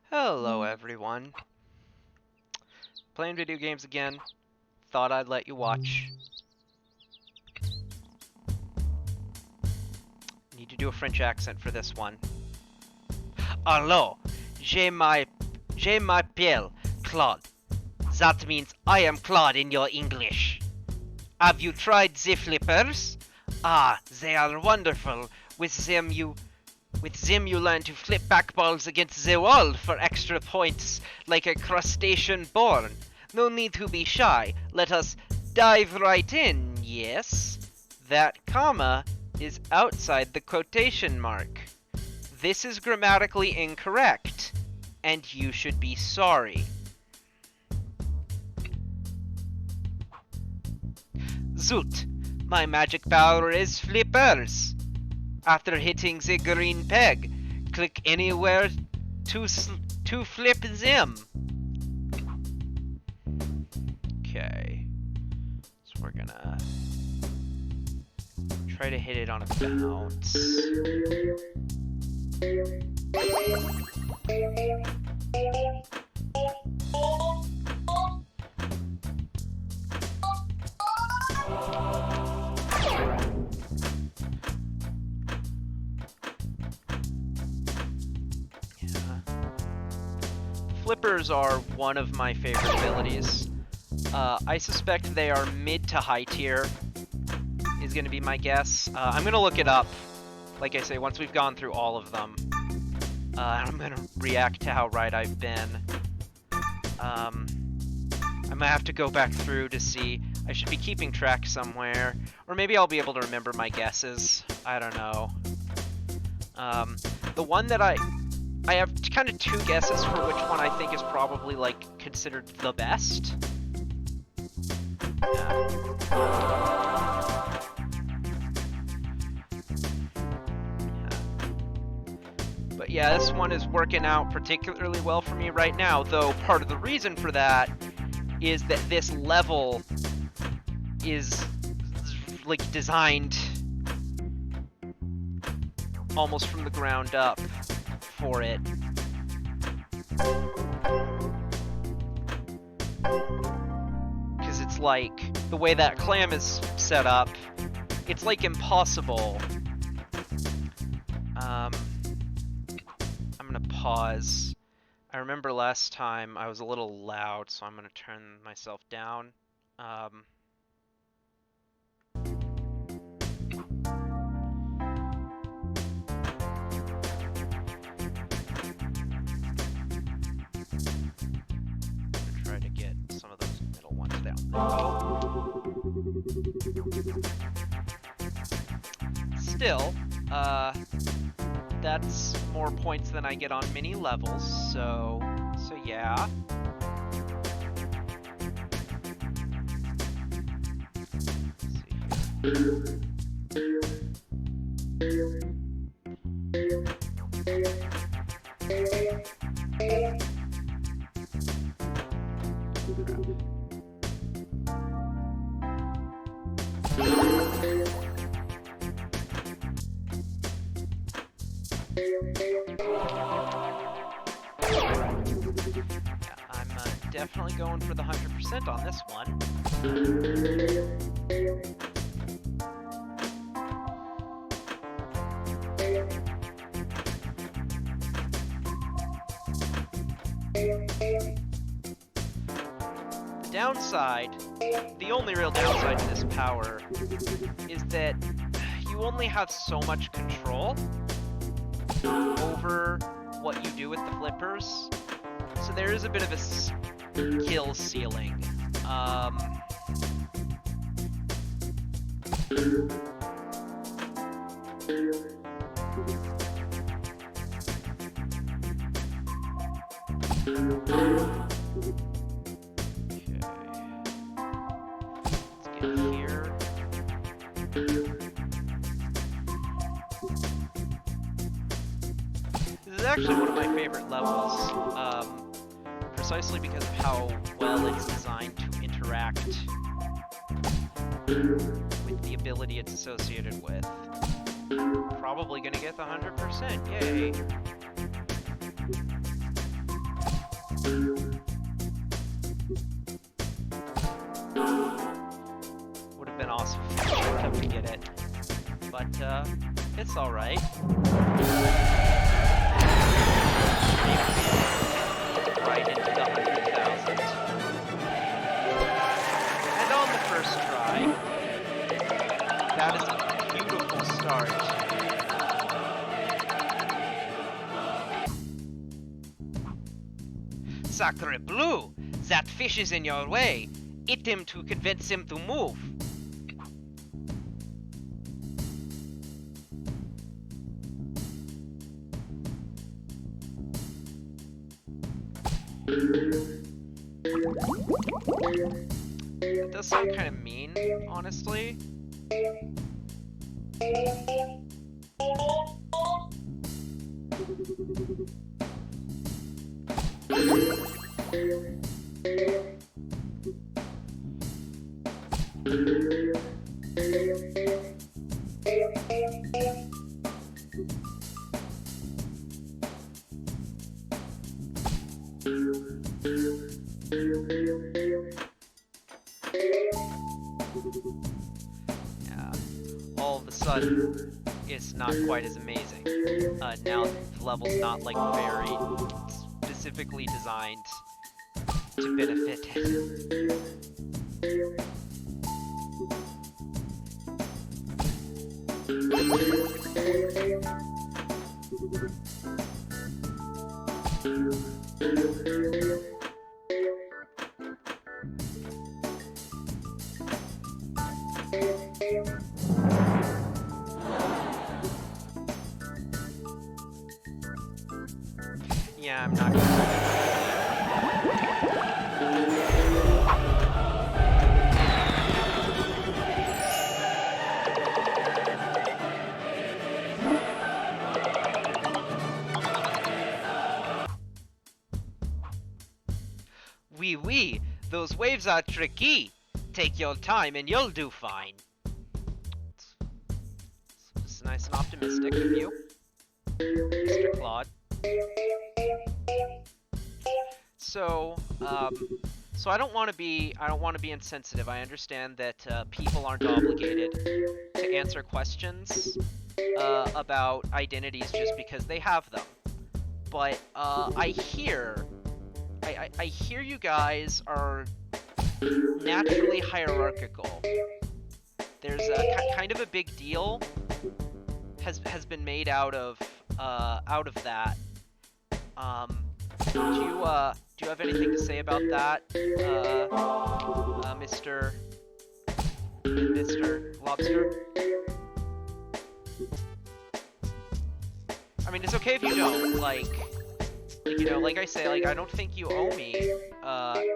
Hello everyone. Playing video games again. Thought I'd let you watch. Need to do a French accent for this one. Allo, je m'appelle Claude. That means I am Claude in your English. Have you tried the flippers? Ah, they are wonderful. With them you learn to flip back balls against the wall for extra points, like a crustacean born. No need to be shy. Let us dive right in, yes? That comma is outside the quotation mark. This is grammatically incorrect, and you should be sorry. Zoot! My magic power is flippers. After hitting the green peg, click anywhere to flip them. Okay, so we're gonna try to hit it on a bounce. Flippers are one of my favorite abilities. I suspect they are mid to high tier, is going to be my guess. I'm going to look it up, like I say, once we've gone through all of them. I'm going to react to how right I've been. I might have to go back through to see. I should be keeping track somewhere. Or maybe I'll be able to remember my guesses. I don't know. The one that I have kind of two guesses for which one I think is probably, like, considered the best. Yeah. But yeah, this one is working out particularly well for me right now, though part of the reason for that is that this level is, like, designed almost from the ground up for it. Because it's like, the way that clam is set up, it's like impossible. I'm gonna pause. I remember last time I was a little loud, so I'm gonna turn myself down. Try to get some of those middle ones down. Still, that's more points than I get on mini levels, so yeah. Let's see here. I'm definitely going for the 100% on this one. The downside, the only real downside to this power, is that you only have so much control over what you do with the flippers, so there is a bit of a skill ceiling. This is actually one of my favorite levels, precisely because of how well it's designed to interact with the ability it's associated with. Probably gonna get the 100%, yay! Would have been awesome if I checked up to get it. But, it's alright. Right into the 100,000. And on the first try, that is a beautiful start. Sacre bleu! That fish is in your way. Eat him to convince him to move. It does sound kind of mean, honestly. Yeah, all of a sudden, it's not quite as amazing. Now the level's not like very specifically designed to benefit it. Yeah, I'm not gonna... Wee, those waves are tricky. Take your time and you'll do fine. It's nice and optimistic of you, Mr. Claude. So I don't want to be insensitive. I understand that people aren't obligated to answer questions about identities just because they have them. But I hear you guys are naturally hierarchical. There's a kind of a big deal has been made out of that. Do you have anything to say about that, Mr. Lobster? I mean, it's okay if you don't. Like you know, like I say, like I don't think you owe me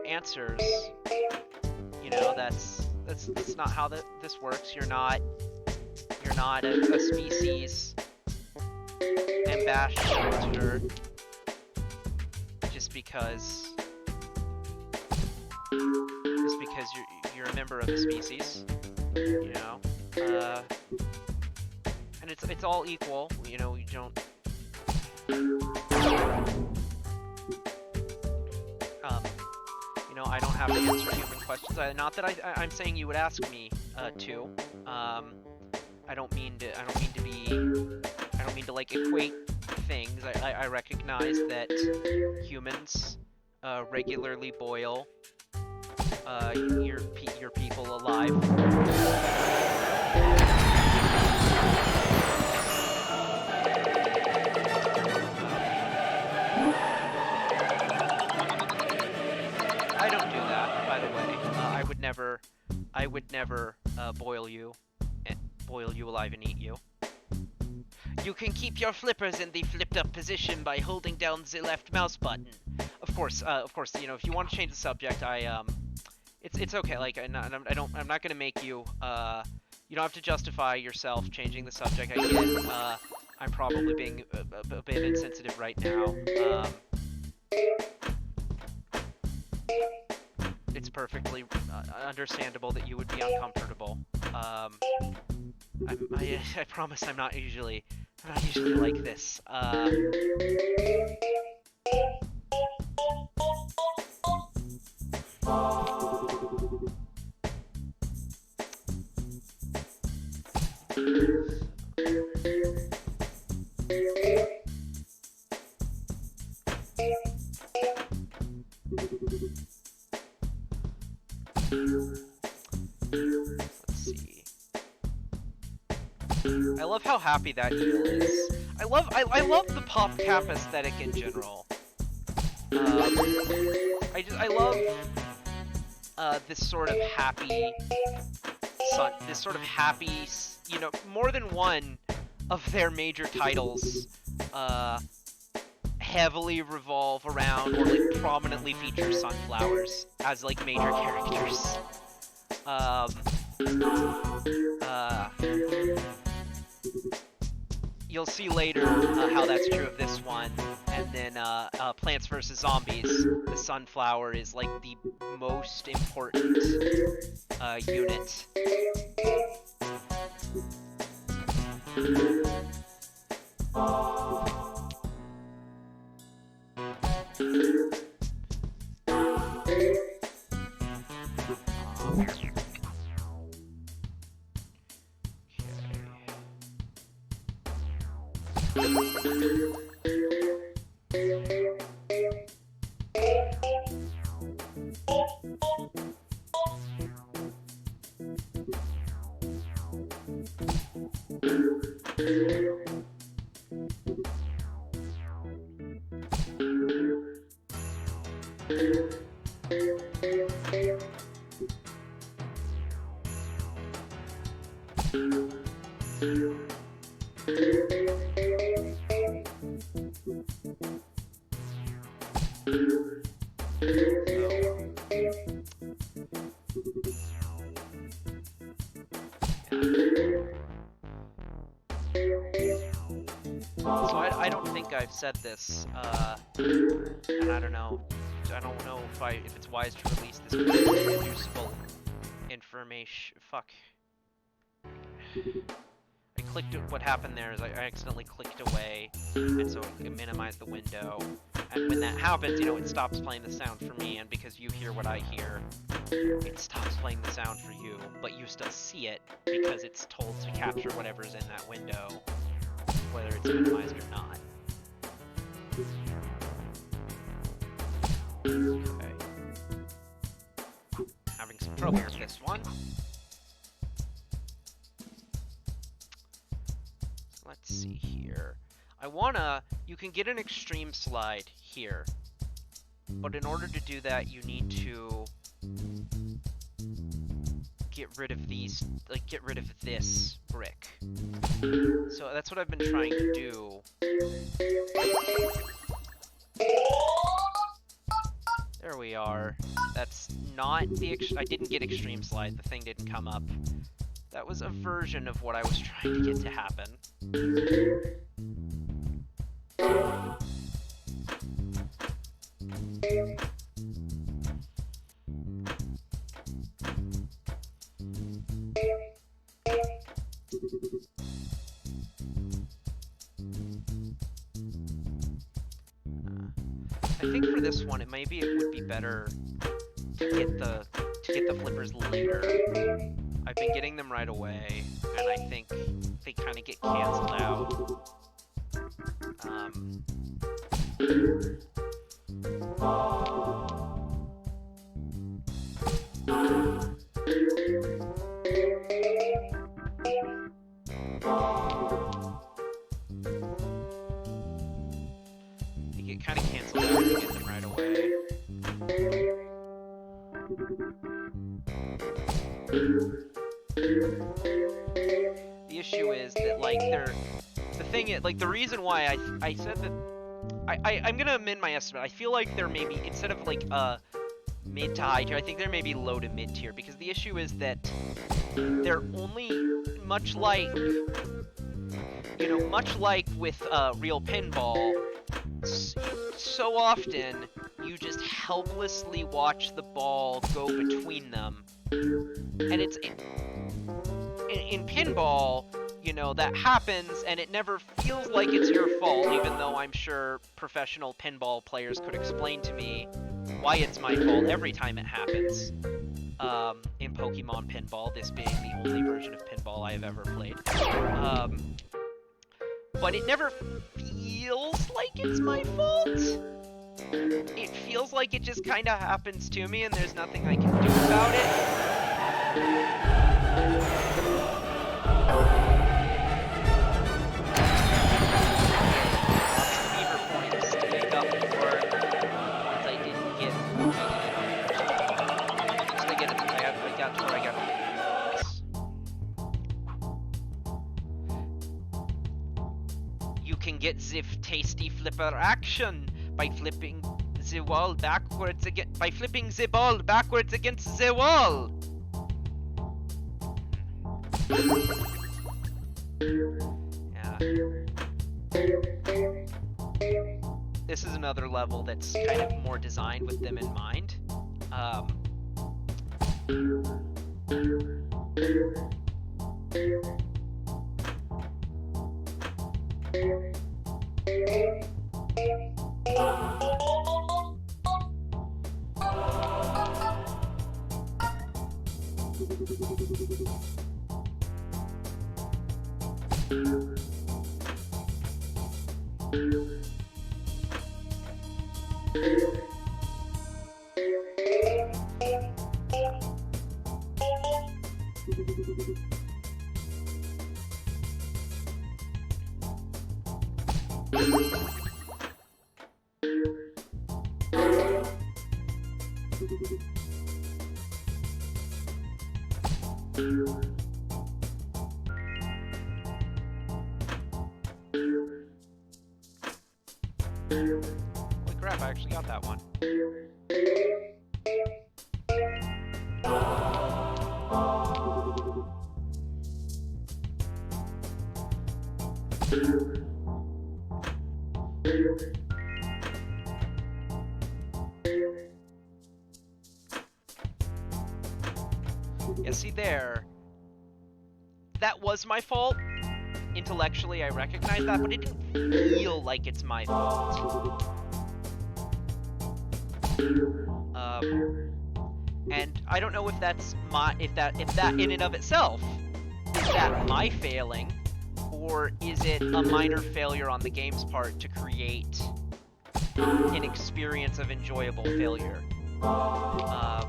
answers. You know, that's not how this works. You're not a species ambassador just because you're a member of the species. You know, and it's all equal. You know, we don't. You know, I don't have to answer human questions. Not that I'm saying you would ask me to. I don't mean to like equate things. I recognize that humans regularly boil your people alive. I don't do that, by the way. I would never boil you alive and eat you. You can keep your flippers in the flipped up position by holding down the left mouse button. Of course, you know, if you want to change the subject, it's okay. Like, I'm not gonna make you. You don't have to justify yourself changing the subject. I get. I'm probably being a bit insensitive right now. It's perfectly understandable that you would be uncomfortable. I promise I'm not usually like this. Let's see. I love how happy that eel is. I love the pop cap aesthetic in general. I love this sort of happy you know, more than one of their major titles heavily revolve around or like prominently feature sunflowers as like major characters. You'll see later how that's true of this one, and then Plants vs. Zombies, the sunflower is like the most important unit. So I don't think I've said this, and I don't know if it's wise to release this useful information. Fuck. I clicked. What happened there is I accidentally clicked away, and so it minimized the window. And when that happens, you know, it stops playing the sound for me, and because you hear what I hear, it stops playing the sound for you, but you still see it because it's told to capture whatever's in that window, whether it's minimized or not. Okay. Having some trouble with this one. Let's see here. You can get an extreme slide here, but in order to do that, you need to get rid of this brick. So that's what I've been trying to do. There we are. That's not the I didn't get extreme slide. The thing didn't come up. That was a version of what I was trying to get to happen. I think for this one, maybe it would be better to get the flippers later. I've been getting them right away, and I think they kind of get canceled out. They get kind of canceled out if you get them right away. The issue is that, like, the reason why I said that, I'm gonna amend my estimate. I feel like they're maybe, instead of, like, mid to high tier, I think they're maybe low to mid tier, because the issue is that they're only, much like with, real pinball, so often, you just helplessly watch the ball go between them. And it's in pinball, you know, that happens, and it never feels like it's your fault, even though I'm sure professional pinball players could explain to me why it's my fault every time it happens. In Pokemon Pinball, this being the only version of pinball I have ever played. But it never feels like it's my fault. It feels like it just kind of happens to me and there's nothing I can do about it. Lots of fever points to make up for points I didn't get. I got to where I got nice. You can get the tasty flipper action by flipping the wall backwards again. By flipping the ball backwards against the wall. Yeah. This is another level that's kind of more designed with them in mind. Holy crap, I actually got that one. Yeah, see there, that was my fault. Intellectually, I recognize that, but it didn't feel like it's my fault. And I don't know if that's if that in and of itself is that my failing, or is it a minor failure on the game's part to create an experience of enjoyable failure? I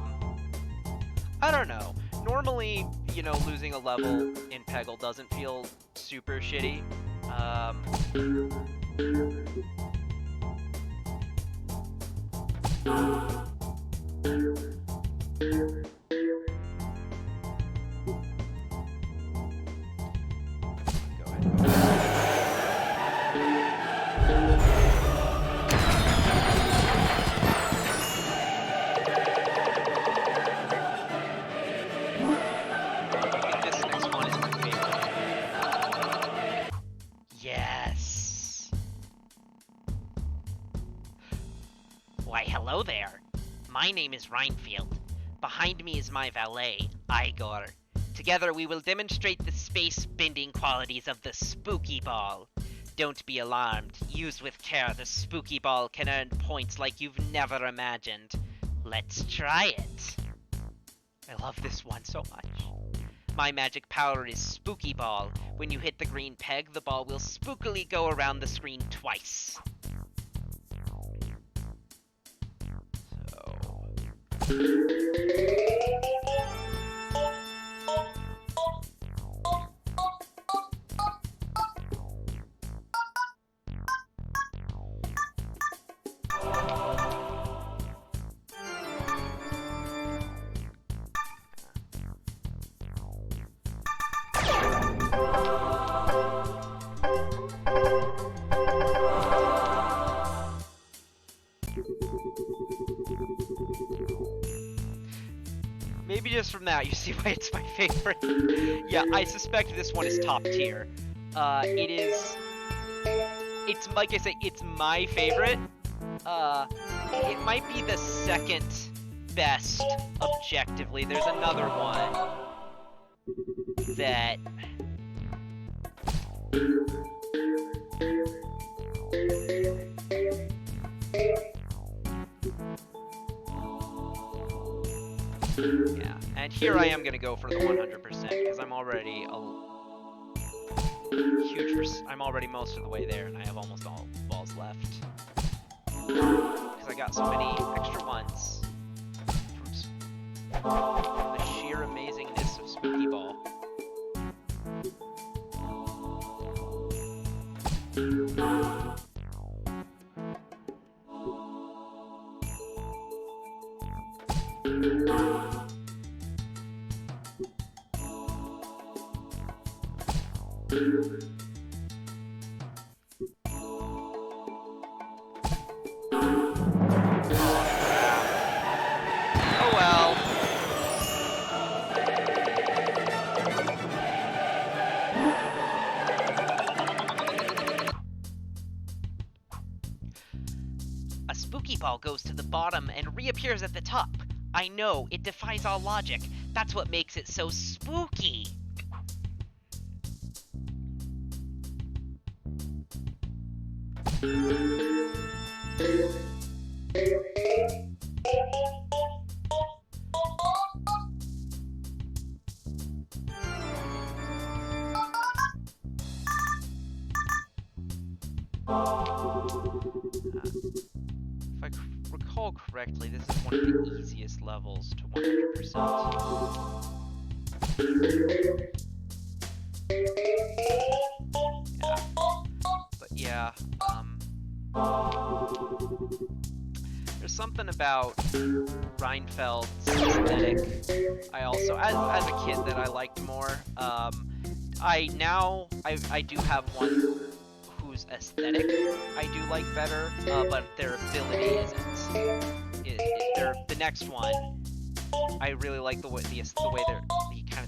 don't know. Normally, you know, losing a level in Peggle doesn't feel super shitty. Hello there. My name is Reinfield. Behind me is my valet, Igor. Together we will demonstrate the space-bending qualities of the Spooky Ball. Don't be alarmed. Used with care, the Spooky Ball can earn points like you've never imagined. Let's try it. I love this one so much. My magic power is Spooky Ball. When you hit the green peg, the ball will spookily go around the screen twice. Maybe just from that, you see why it's my favorite. Yeah, I suspect this one is top tier. It's like I say, it's my favorite. It might be the second best objectively. There's another one that... And here I am gonna go for the 100% because I'm already I'm already most of the way there, and I have almost all balls left. Because I got so many extra ones from the sheer amazingness of Spooky Ball. Ball goes to the bottom and reappears at the top. I know, it defies all logic. That's what makes it so spooky. If I recall correctly, this is one of the easiest levels to 100%. Yeah. But yeah, there's something about Reinfeld's aesthetic I also, as a kid, that I liked more. I do have one whose aesthetic I do like better, but their ability isn't. The next one, I really like the way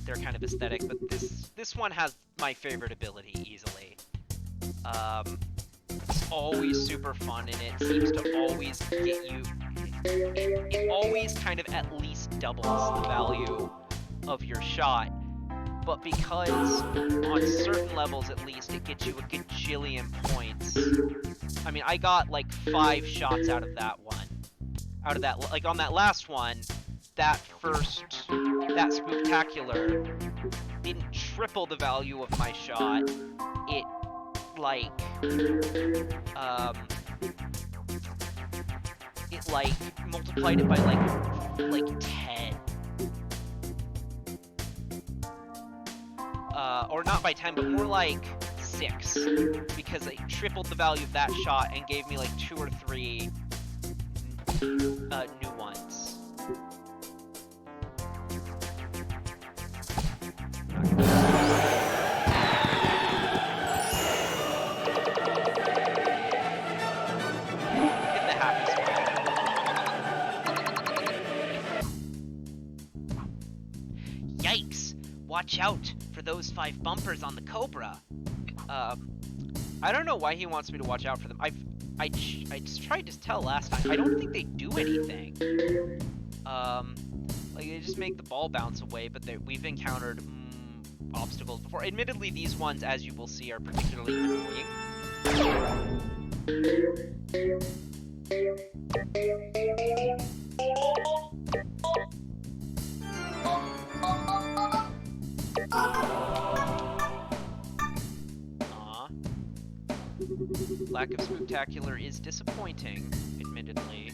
their kind of aesthetic, but this one has my favorite ability easily. It's always super fun, and it seems to always get you. It always kind of at least doubles the value of your shot. But because, on certain levels at least, it gets you a gajillion points. I mean, I got like 5 shots out of that one. Like on that last one, that Spooktacular didn't triple the value of my shot. It, multiplied it by like 10. Or not by 10, but more like 6, because it tripled the value of that shot and gave me like 2 or 3 new ones. Hit the happy spot. Yikes! Watch out for those 5 bumpers on the Cobra. I don't know why he wants me to watch out for them. I just tried to tell last time. I don't think they do anything. Like they just make the ball bounce away, but we've encountered obstacles before. Admittedly, these ones, as you will see, are particularly annoying. Lack of Spooktacular is disappointing, admittedly.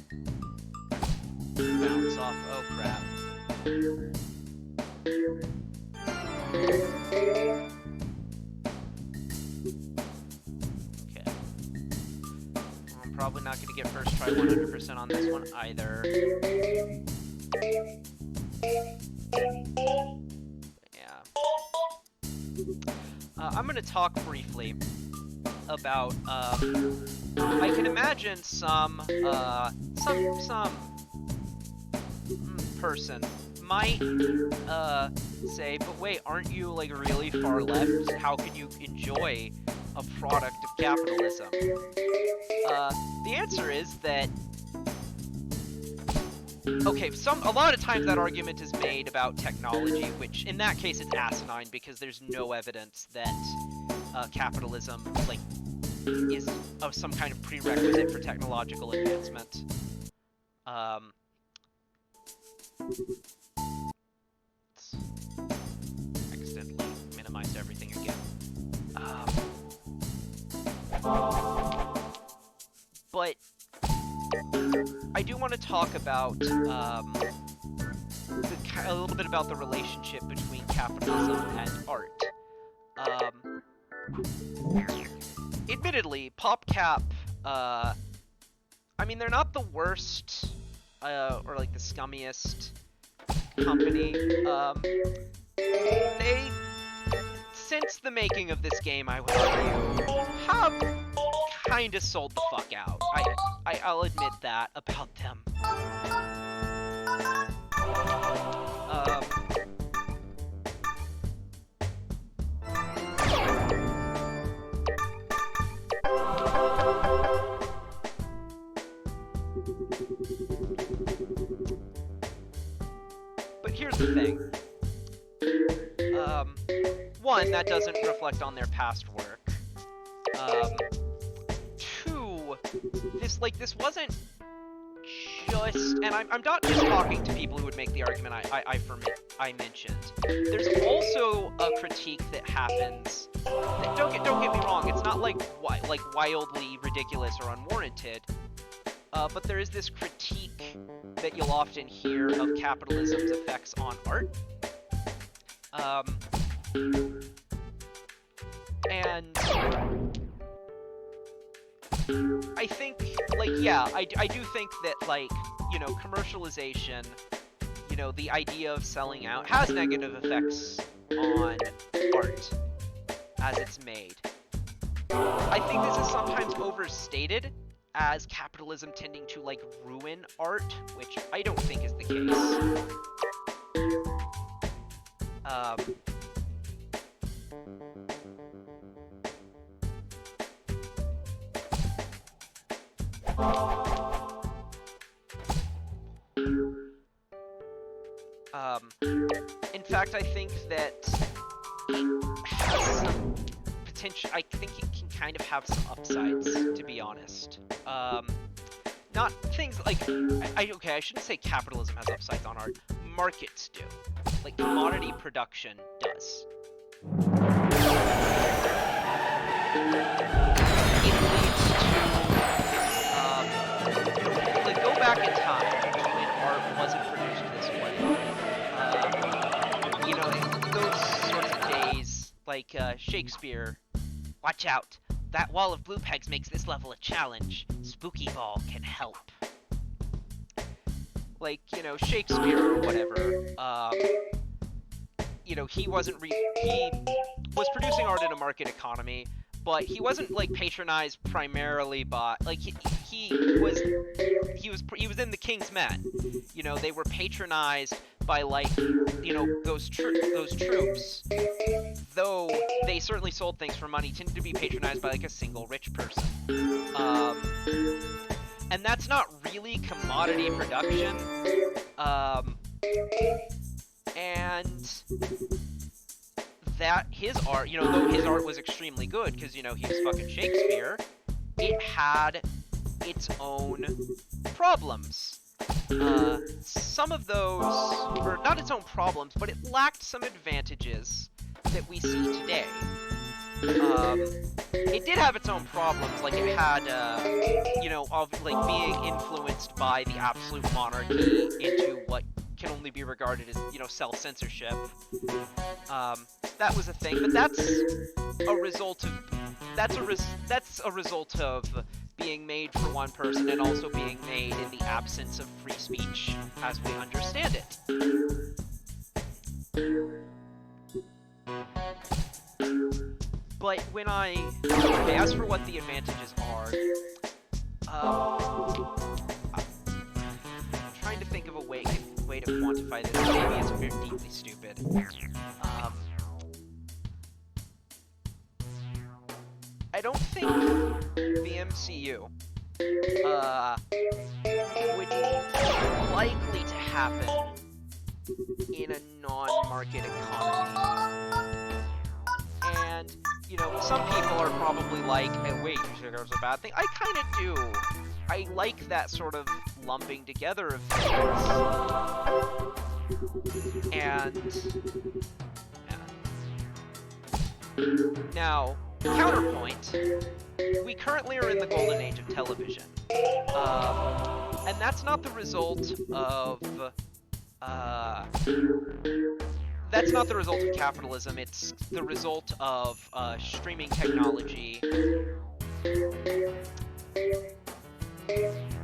Bounce off. Oh crap. Okay. I'm probably not going to get first try 100% on this one either. Yeah. I'm going to talk briefly about, I can imagine some person might, say, but wait, aren't you, like, really far left? How can you enjoy a product of capitalism? The answer is that, okay, a lot of times that argument is made about technology, which, in that case, it's asinine, because there's no evidence that, capitalism, like, is some kind of prerequisite for technological advancement. everything again. But I do want to talk about a little bit about the relationship between capitalism and art. Admittedly, PopCap, I mean, they're not the worst, or like the scummiest company. They, since the making of this game, I would argue, have kinda sold the fuck out. I'll admit that about them. But here's the thing. One, that doesn't reflect on their past work. Two, this wasn't just, and I'm not just talking to people who would make the argument I mentioned. There's also a critique that happens. Don't get me wrong. It's not like wildly ridiculous or unwarranted. But there is this critique that you'll often hear of capitalism's effects on art. And I think, like, yeah, I do think that, like, you know, commercialization, you know, the idea of selling out has negative effects on art as it's made. I think this is sometimes overstated as capitalism tending to, like, ruin art, which I don't think is the case. In fact, I think that it has some potential. I think it can kind of have some upsides, to be honest. Not things like okay, I shouldn't say capitalism has upsides on art. Markets do. Like commodity production does. It leads to like go back in time when art wasn't produced this way. You know, those sorts of days, like Shakespeare. Watch out! That wall of blue pegs makes this level a challenge. Spooky ball can help. Like, you know, Shakespeare or whatever. You know, he was producing art in a market economy, but he wasn't like patronized primarily by he was in the King's Men. You know, they were patronized by, like, you know, those troops. Though they certainly sold things for money, tended to be patronized by like a single rich person. And that's not really commodity production. And that his art, you know, though his art was extremely good, because, you know, he was fucking Shakespeare, it had its own problems. Some of those, or not its own problems, but it lacked some advantages that we see today. It did have its own problems, like it had, you know, of like being influenced by the absolute monarchy into what can only be regarded as, you know, self-censorship. That was a thing, but that's a result of being made for one person and also being made in the absence of free speech as we understand it. But when as for what the advantages are, I'm trying to think of a way to quantify this. Maybe it's very deeply stupid. I don't think the MCU would be likely to happen in a non-market economy. And, you know, some people are probably like, hey, wait, you think it was a bad thing? I kind of do. I like that sort of lumping together of things. And Now, counterpoint, we currently are in the golden age of television. And that's not the result of... that's not the result of capitalism, it's the result of streaming technology.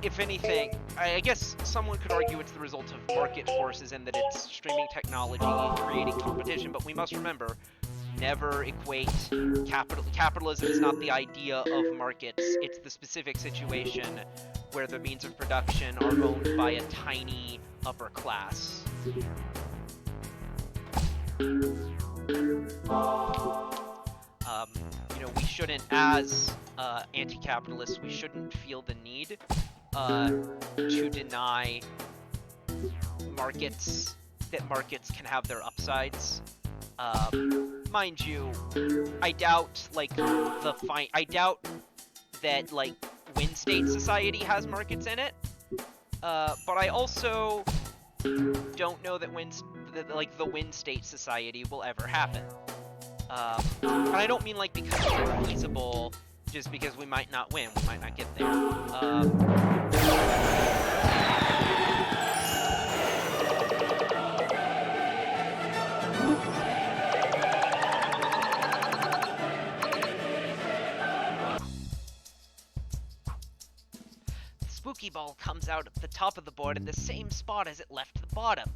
If anything, I guess someone could argue it's the result of market forces and that it's streaming technology creating competition, but we must remember, never equate capitalism is not the idea of markets, it's the specific situation where the means of production are owned by a tiny upper class. You know, we shouldn't, as anti-capitalists, we shouldn't feel the need to deny markets, that markets can have their upsides. Mind you, I doubt, like, I doubt that, like, Win State Society has markets in it, but I also don't know that the Win State Society will ever happen. And I don't mean, like, because it's unfeasible, just because we might not win, we might not get there. The spooky ball comes out at the top of the board in the same spot as it left the bottom.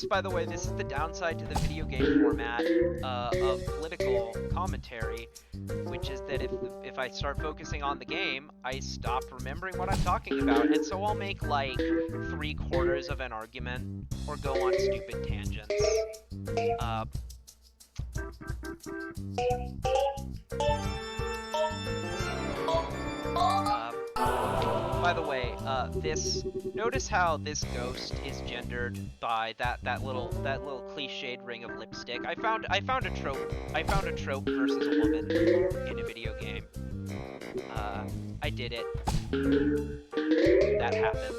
By the way, this is the downside to the video game format of political commentary, which is that if I start focusing on the game, I stop remembering what I'm talking about, and so I'll make like 3/4 of an argument or go on stupid tangents. By the way, notice how this ghost is gendered by that little cliched ring of lipstick. I found a trope versus a woman in a video game. I did it. That happened.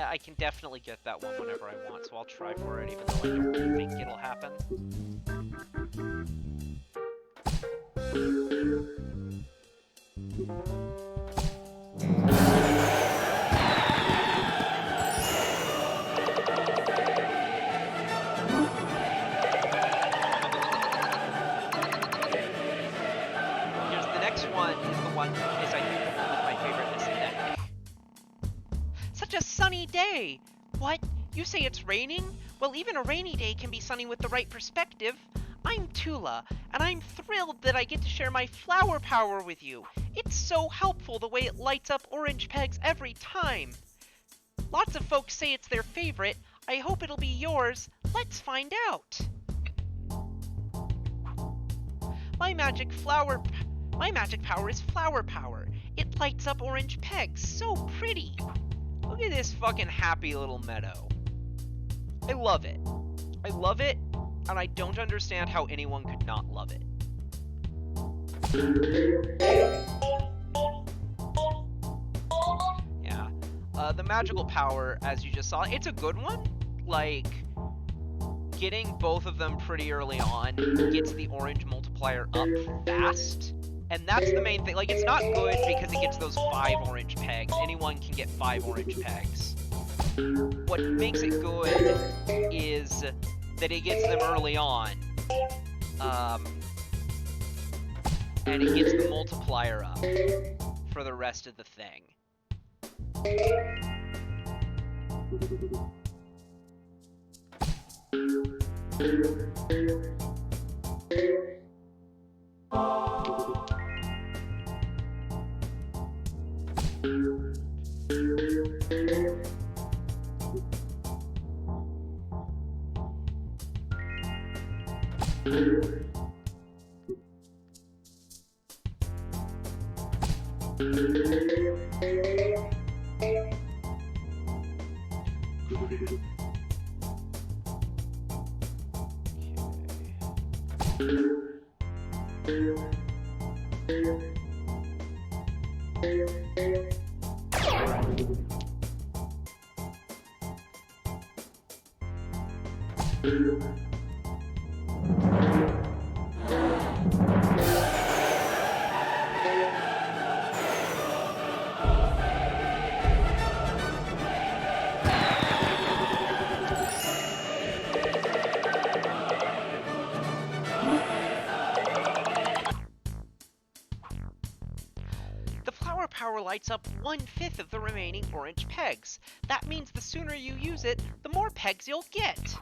I can definitely get that one whenever I want, so I'll try for it, even though I don't think it'll happen. The next one is the one is, I think, my favorite missing deck. Such a sunny day! What? You say it's raining? Well, even a rainy day can be sunny with the right perspective. I'm Tula, and I'm thrilled that I get to share my flower power with you. It's so helpful the way it lights up orange pegs every time. Lots of folks say it's their favorite. I hope it'll be yours. Let's find out. My magic power is flower power. It lights up orange pegs. So pretty. Look at this fucking happy little meadow. I love it. I love it, and I don't understand how anyone could not love it. Yeah. The magical power, as you just saw, it's a good one. Like, getting both of them pretty early on gets the orange multiplier up fast, And that's the main thing. Like, it's not good because it gets those 5 orange pegs. Anyone can get 5 orange pegs. What makes it good is that it gets them early on. And it gets the multiplier up for the rest of the thing. The flower power lights up 1/5 of the remaining orange pegs. That means the sooner you use it, the more pegs you'll get.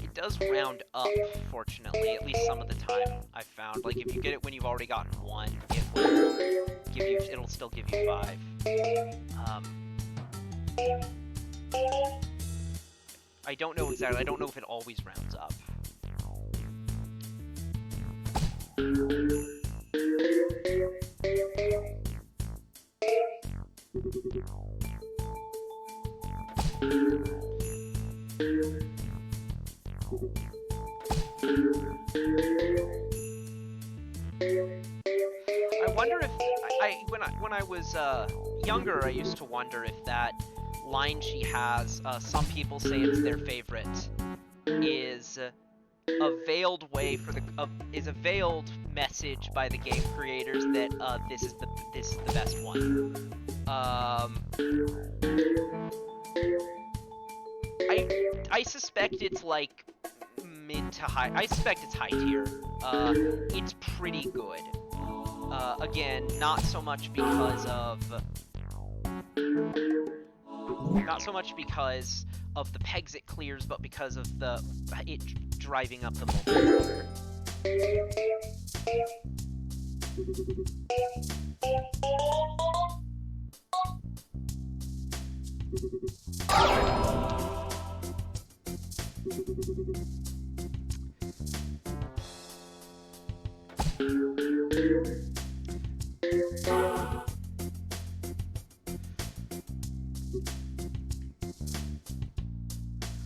It does round up, fortunately, at least some of the time I've found. Like, if you get it when you've already gotten 1, it will give you, it'll still give you 5. I don't know exactly, I don't know if it always rounds up. I wonder if when I was younger, I used to wonder if that line she has, some people say it's their favorite, is a veiled way for is a veiled message by the game creators that this is the best one. I suspect it's like mid to high. I suspect it's high tier. It's pretty good. Again, not so much because of the pegs it clears, but because of it driving up the multiplier.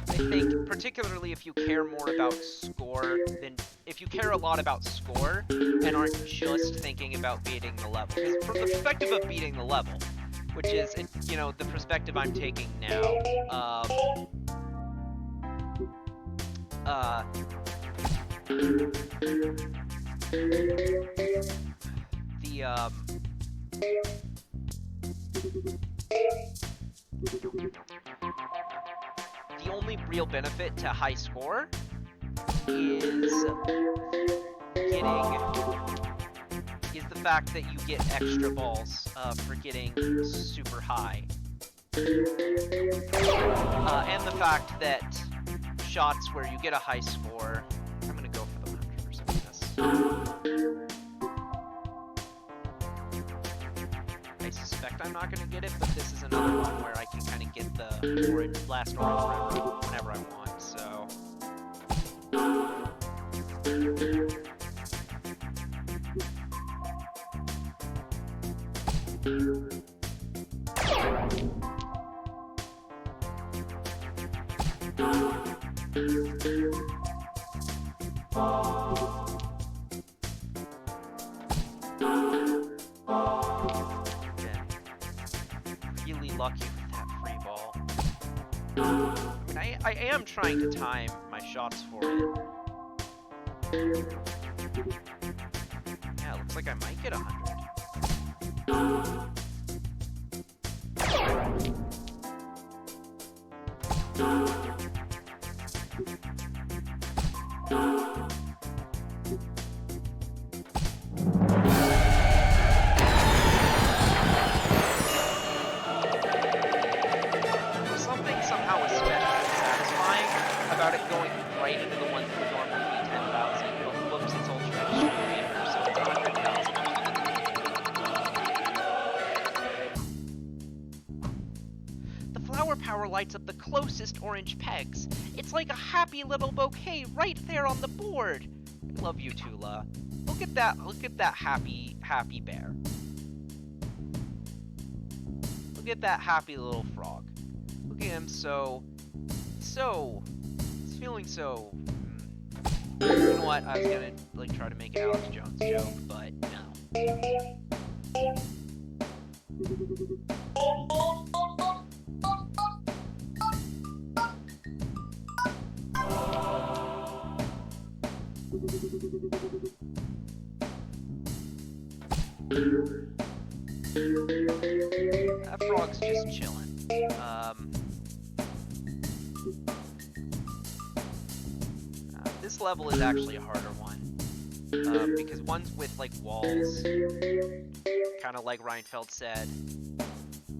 I think, particularly if you care more about score than if you care a lot about score and aren't just thinking about beating the level. Because from the perspective of beating the level, which is, you know, the perspective I'm taking now, the only real benefit to high score is the fact that you get extra balls for getting super high. And the fact that shots where you get a high score, I'm gonna go for the 100% of this. I suspect I'm not gonna get it, but this is another one where I can kind of get the last orange whenever I want, so. I mean, I am trying to time my shots for it. Yeah, it looks like I might get 100. Somehow especially satisfying about it going right into the ones that would normally be 10,000, but whoops, it's ultra extreme, so it's 100,000. The flower power lights up the closest orange pegs. It's like a happy little bouquet right there on the board. I love you, Tula. Look at that happy bear. Look at that happy little frog. Look at him, he's feeling so. You know what? I was gonna like try to make an Alex Jones joke, but no. That frog's just chilling. This level is actually a harder one, because ones with like walls, kind of like Reinfeld said,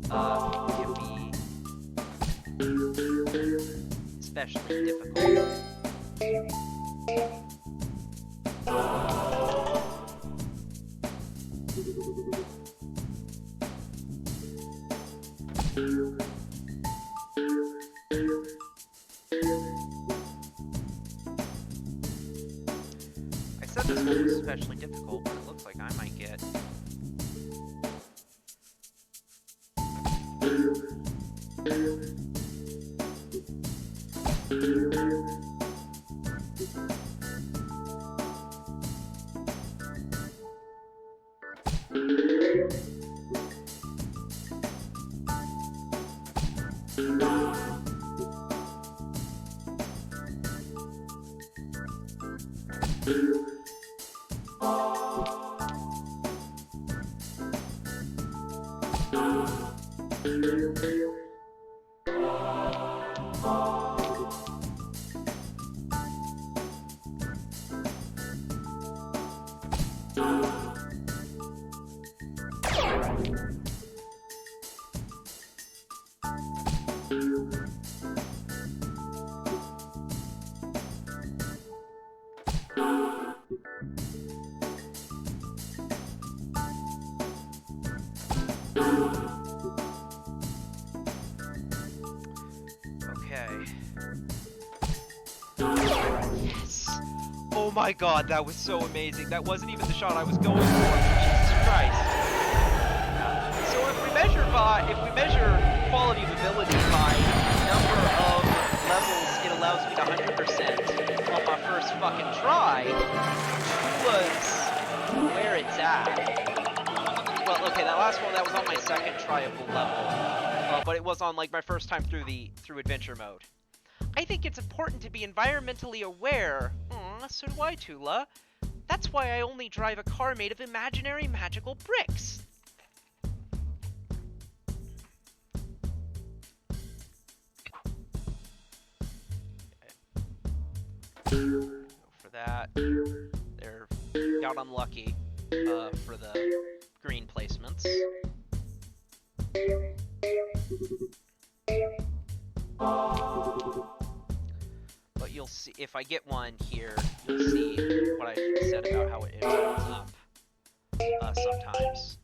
can be especially difficult. I said this one was especially difficult, but it looks like I might get. Oh my god, that was so amazing. That wasn't even the shot I was going for. Jesus Christ. So if we measure quality of ability by number of levels it allows me to 100% on my first fucking try, was where it's at. Well, okay, that last one, that was on my second try of the level. But it was on like my first time through adventure mode. I think it's important to be environmentally aware. So do I, Tula. That's why I only drive a car made of imaginary magical bricks. Okay. Go for that. There, got unlucky for the green placements. But you'll see, if I get one here, you'll see what I said about how it shows up sometimes.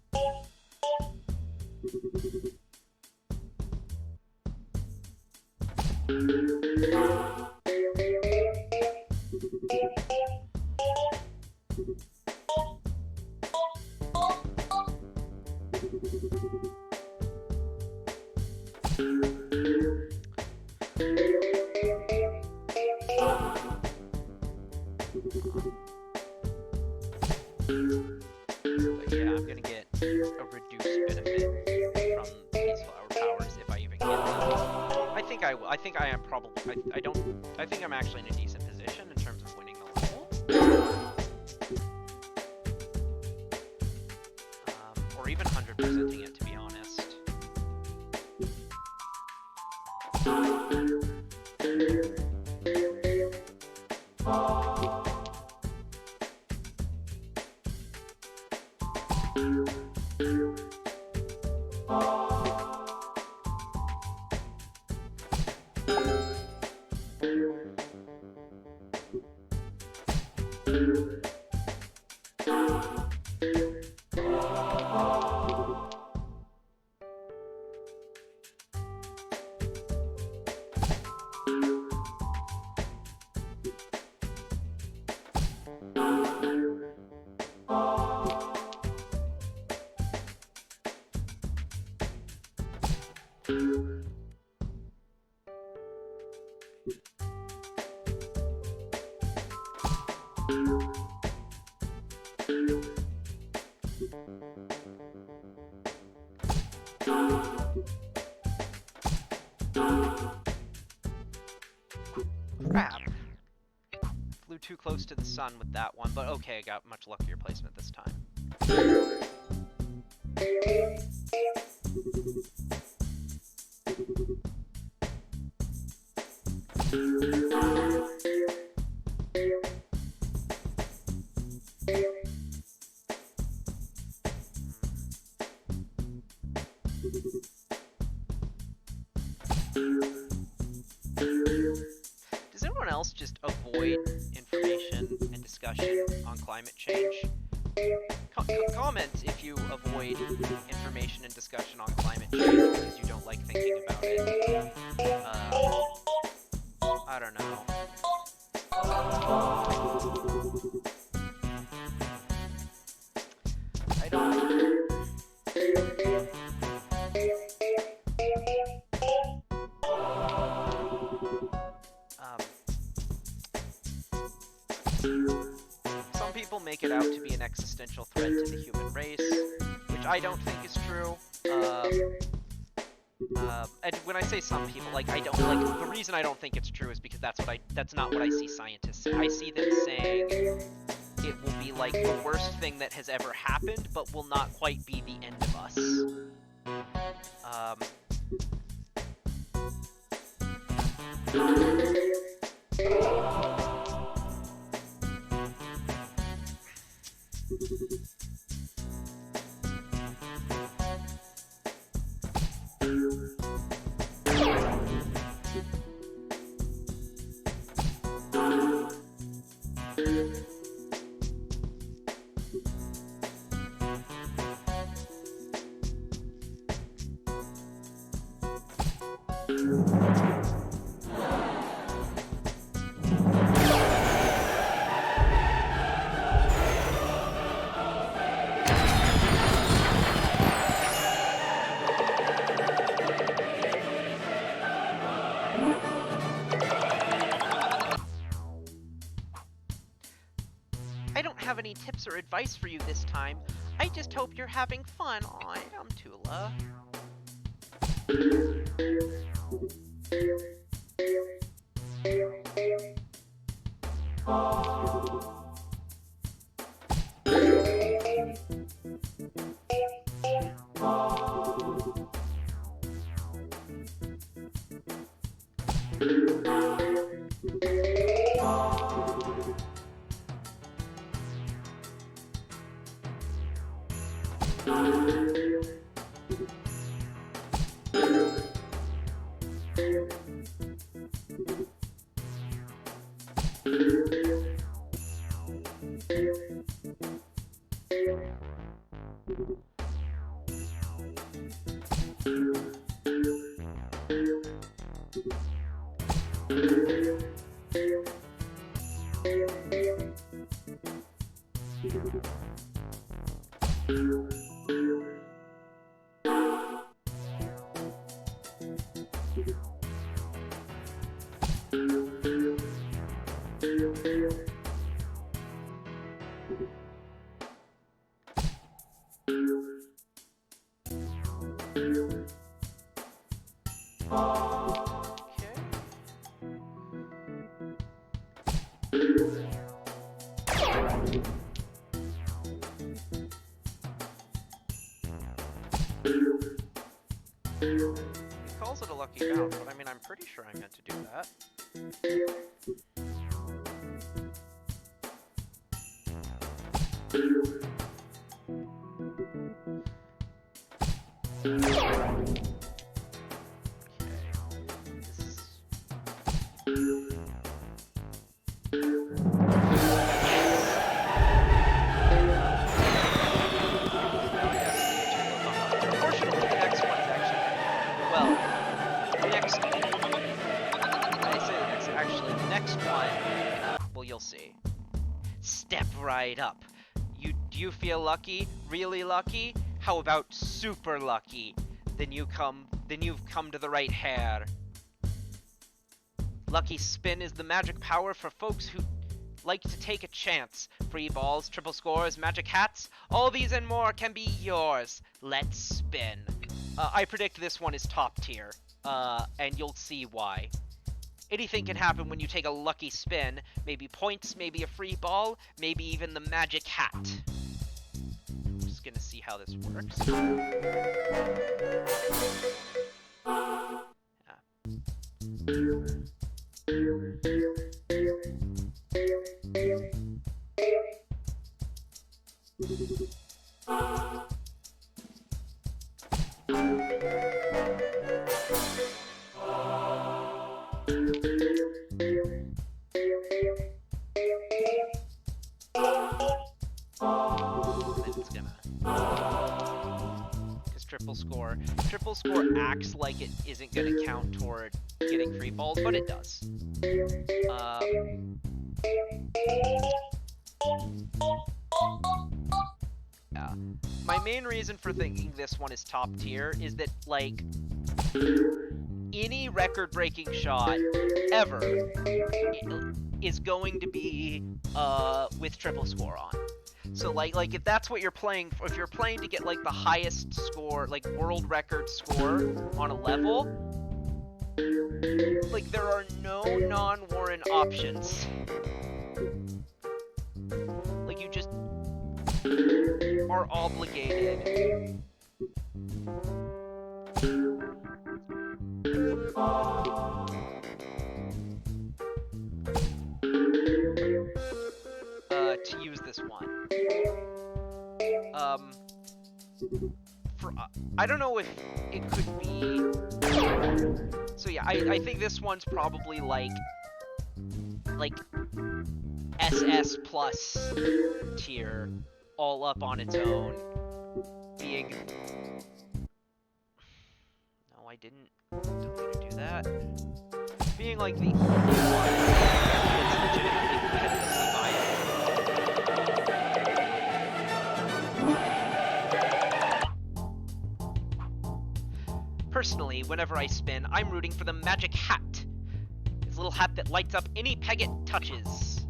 But yeah, I'm gonna get a reduced benefit from these flower powers if I even get them. I think I think I am probably. I don't. I think I'm actually in a decent position in terms of winning the level. Or even 100%ing it, to be honest. Crap. Flew too close to the sun with that one, but okay, I got much luckier placement this time. Does anyone else just avoid information and discussion on climate change? Comment if you avoid information and discussion on climate change because you don't like thinking about it. I don't know. I don't... Some people make it out to be an existential threat to the human race, which I don't think is true. And when I say some people, like, I don't, like, the reason I don't think it's true is because that's not what I see scientists say. I see them saying it will be, like, the worst thing that has ever happened, but will not quite be the end of us. I don't have any tips or advice for you this time. I just hope you're having fun. Aw, I'm Tula. He calls it a lucky bounce, but I mean, I'm pretty sure I meant to do that. You'll see. Step right up. Do you feel lucky? Really lucky? How about super lucky? Then you've come to the right hair. Lucky Spin is the magic power for folks who like to take a chance. Free balls, triple scores, magic hats, all these and more can be yours. Let's spin. I predict this one is top tier, and you'll see why. Anything can happen when you take a lucky spin. Maybe points, maybe a free ball, maybe even the magic hat. I'm just gonna see how this works. Triple score acts like it isn't going to count toward getting free balls, but it does. Yeah. My main reason for thinking this one is top tier is that, like, any record-breaking shot ever is going to be with triple score on. So like if that's what you're playing for, if you're playing to get like the highest score, like world record score on a level, like there are no non-Warren options. Like you just are obligated to use this one. I don't know if it could be. So yeah, I think this one's probably like SS plus tier, all up on its own. Being no, I didn't mean to do that. Being like the only one that's legitimately competitively viable. Personally, whenever I spin, I'm rooting for the magic hat. This little hat that lights up any peg it touches.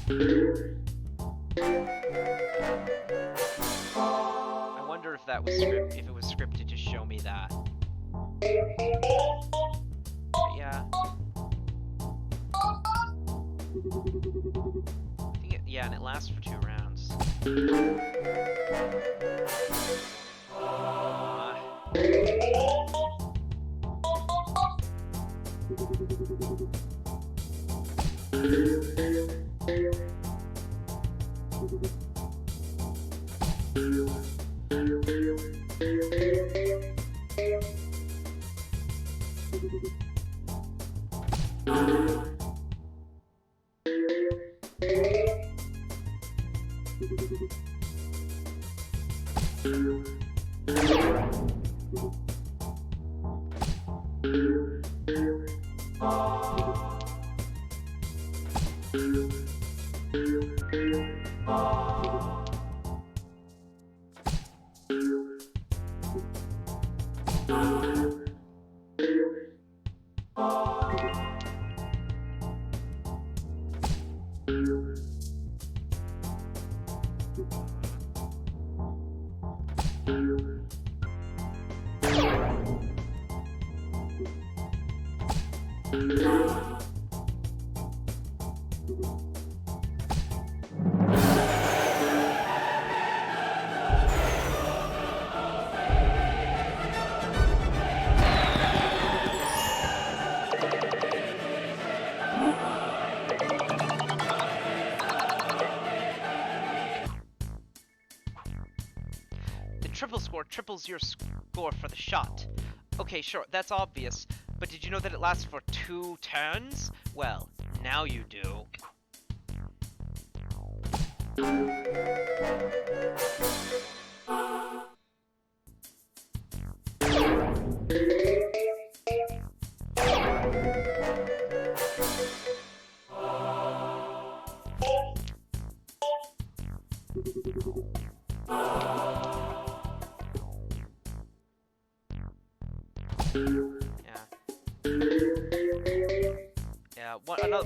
I wonder if that was if it was scripted to show me that. But yeah. I think yeah, and it lasts for 2 rounds. triples your score for the shot. Okay, sure, that's obvious, but did you know that it lasts for 2 turns? Well, now you do.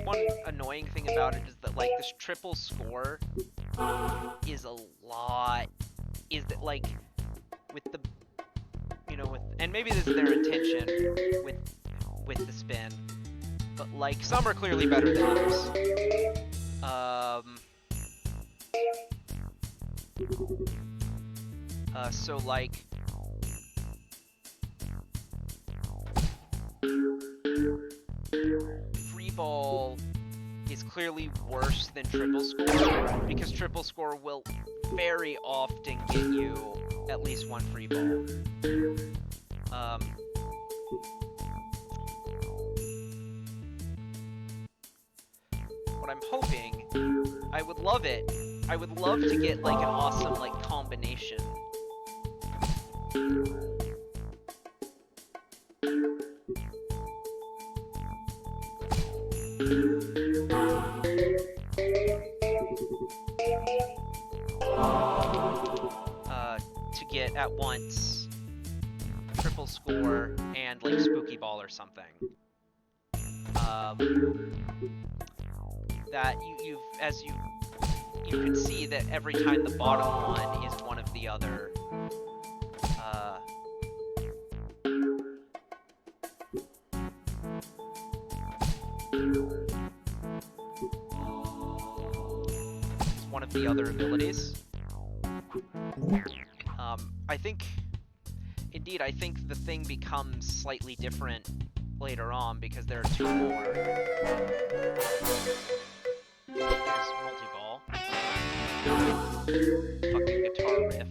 One annoying thing about it is that, like, this triple score is a lot. Is that, like, with the, you know, with, and maybe this is their intention with the spin, but, like, some are clearly better than others. So, like, free ball is clearly worse than triple score, because triple score will very often get you at least 1 free ball. What I'm hoping, I would love to get, like, an awesome, like, combination. To get at once triple score and, like, spooky ball or something. That you can see that every time the bottom one is one of the other. It's one of the other abilities. I think the thing becomes slightly different later on because there are 2 more. There's multi-ball. Fucking guitar riff.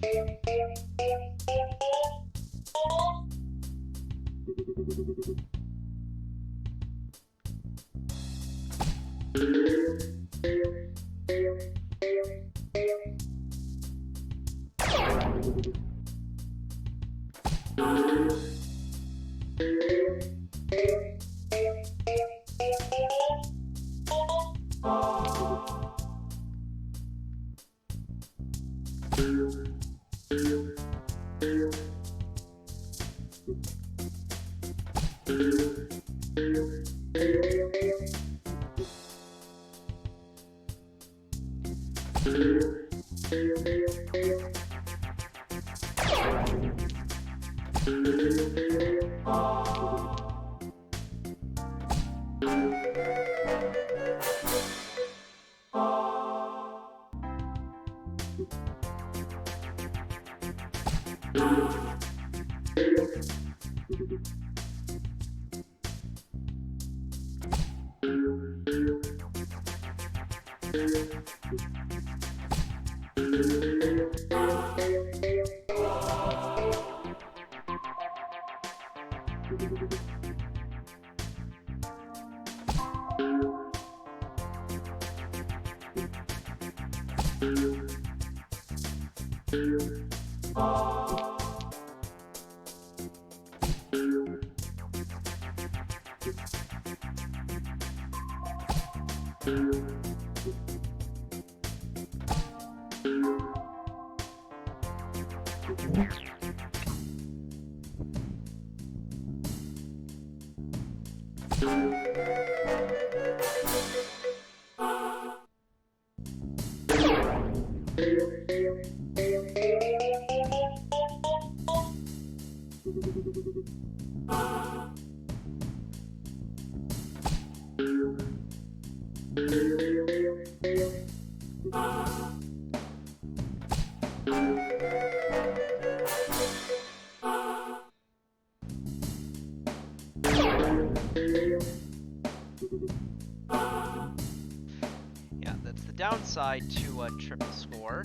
Yeah, that's the downside to a triple score,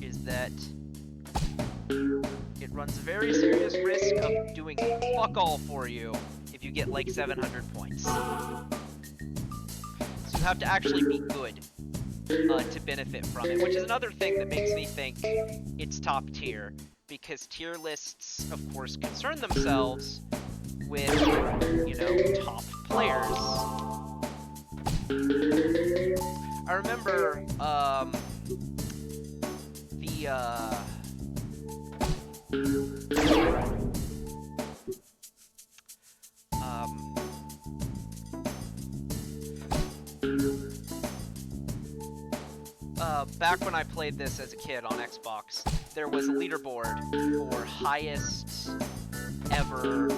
is that It runs a very serious risk of doing fuck all for you if you get like 700 points. So you have to actually be good to benefit from it, which is another thing that makes me think it's top tier, because tier lists, of course, concern themselves with, you know, top players. I remember, back when I played this as a kid on Xbox, there was a leaderboard for highest ever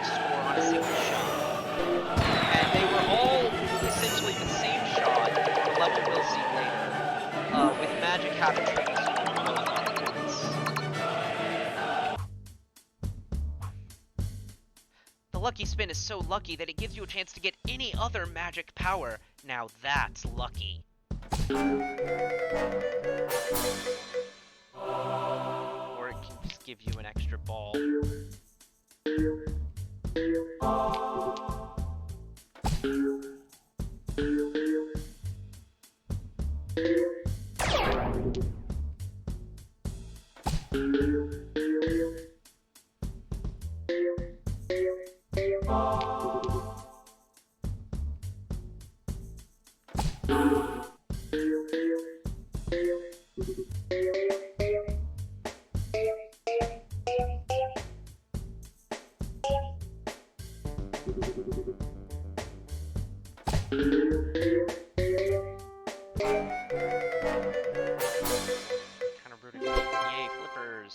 score on a single shot. And they were all essentially the same shot, the level we'll see later, with magic having triple score points. The lucky spin is so lucky that it gives you a chance to get any other magic power. Now that's lucky. Or it can just give you an extra ball. Kind of rooting. Yay, flippers.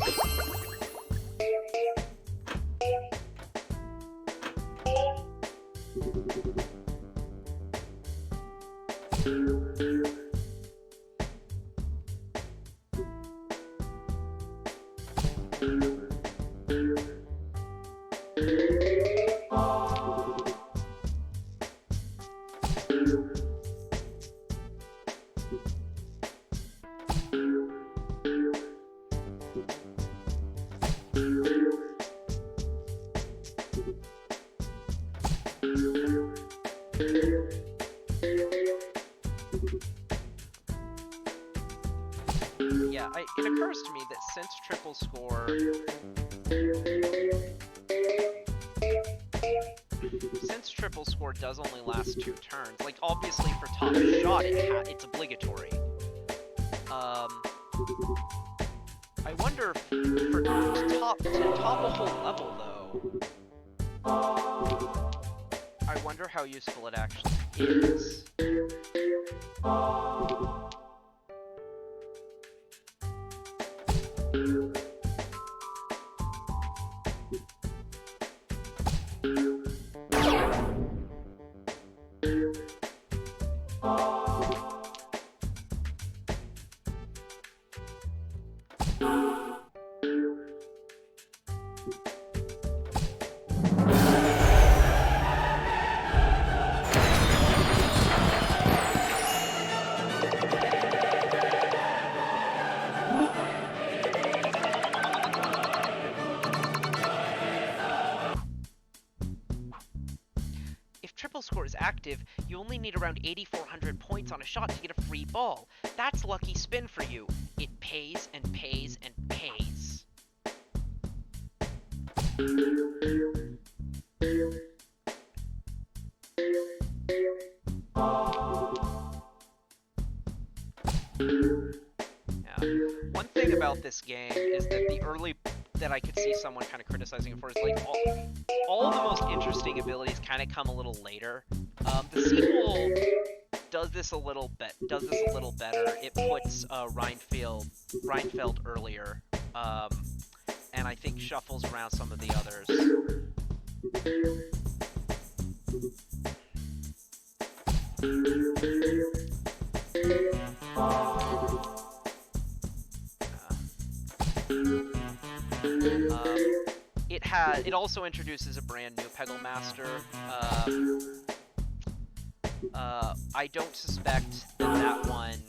Yeah, it occurs to me that since triple score does only last 2 turns, like obviously for top shot it's obligatory. I wonder if to top a whole level though, I wonder how useful it actually is. Score is active, you only need around 8,400 points on a shot to get a free ball. That's lucky spin for you. It pays and pays and pays. Yeah. One thing about this game is that that I could see someone kind of criticizing it for is like all the most interesting abilities kind of come a little later. The sequel does this a little better. It puts Reinfeld earlier, and I think shuffles around some of the others. also introduces a brand new Peggle Master. I don't suspect that one...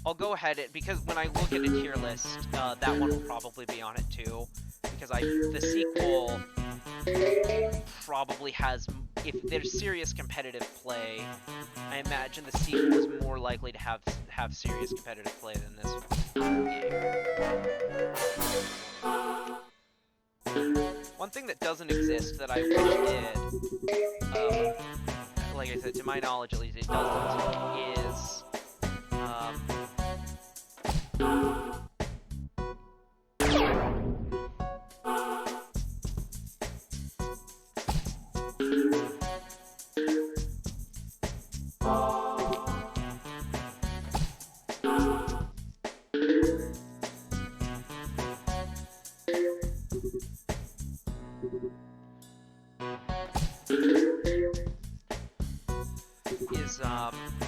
I'll go ahead, because when I look at a tier list, that one will probably be on it too. Because the sequel probably has... If there's serious competitive play, I imagine the sequel is more likely to have serious competitive play than this game. One thing that doesn't exist that I wish did, like I said, to my knowledge at least it doesn't, is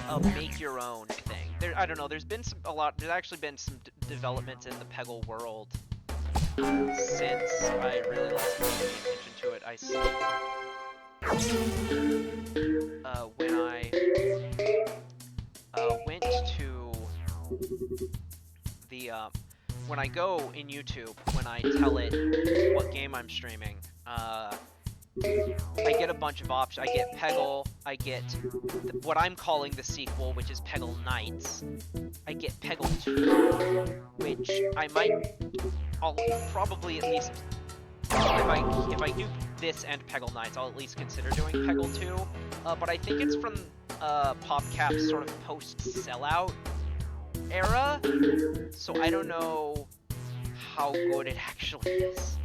a make-your-own thing. I don't know. There's actually been some development in the Peggle world since I really last paid any attention to it. When I went to the when I go in YouTube, when I tell it what game I'm streaming, I get a bunch of options. I get Peggle, I get what I'm calling the sequel, which is Peggle Knights. I get Peggle 2, which I'll probably at least, if I do this and Peggle Knights, I'll at least consider doing Peggle 2. But I think it's from PopCap's sort of post-sellout era, so I don't know how good it actually is.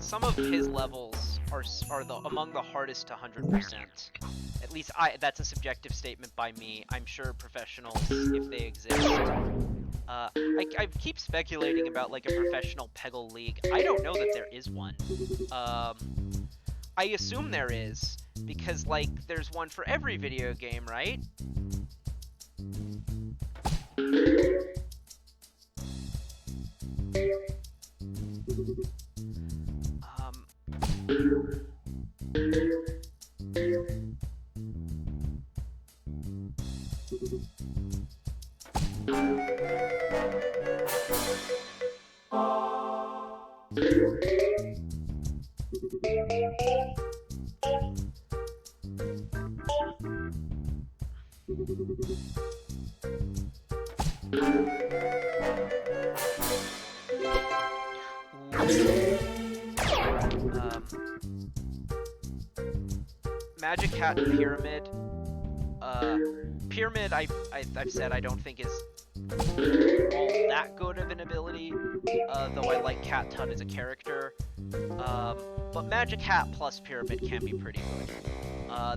Some of his levels are among the hardest to 100%. At least that's a subjective statement by me. I'm sure professionals, if they exist. I keep speculating about like a professional Peggle league. I don't know that there is one. I assume there is, because like there's one for every video game, right? Magic Hat and Pyramid. Pyramid, I've said I don't think is all that good of an ability, though I like Cat Tut as a character. But Magic Hat plus Pyramid can be pretty good.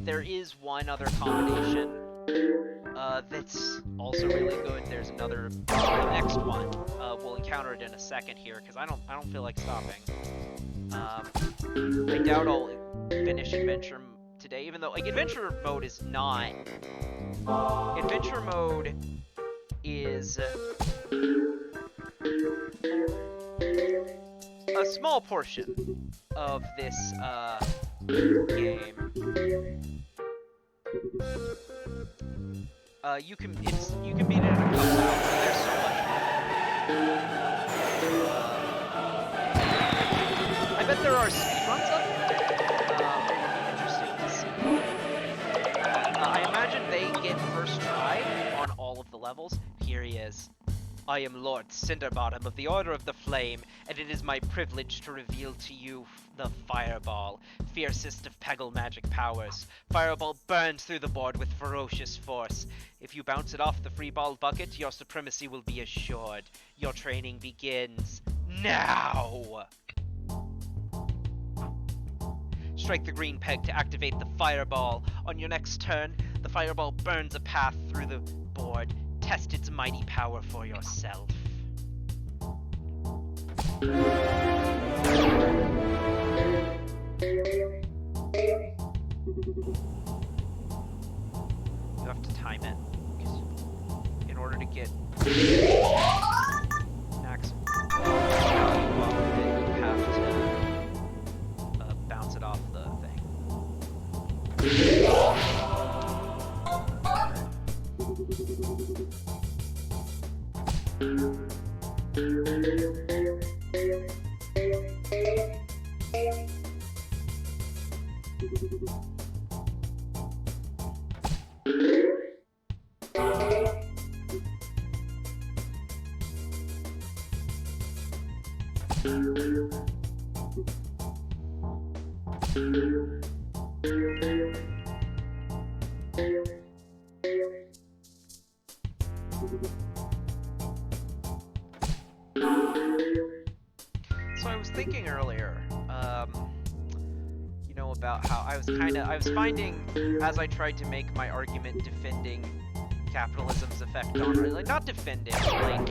There is one other combination that's also really good. There's another, the next one. We'll encounter it in a second here, because I don't feel like stopping. I doubt I'll finish Adventure today, even though like Adventure mode is not. Adventure mode is a small portion of this game. You can beat it in a couple hours. There's so much more. I bet there are speedruns of it. Interesting to see. I imagine they get first try on all of the levels. Here he is. I am Lord Cinderbottom of the Order of the Flame, and it is my privilege to reveal to you the Fireball, fiercest of Peggle magic powers. Fireball burns through the board with ferocious force. If you bounce it off the free ball bucket, your supremacy will be assured. Your training begins now! Strike the green peg to activate the Fireball. On your next turn, the Fireball burns a path through the board. Test its mighty power for yourself. You have to time it, in order to get maximum value off of it, you have to bounce it off the thing. So I was thinking earlier, you know, about how I was finding, as I tried to make my argument defending capitalism's effect on art, like, not defending, like,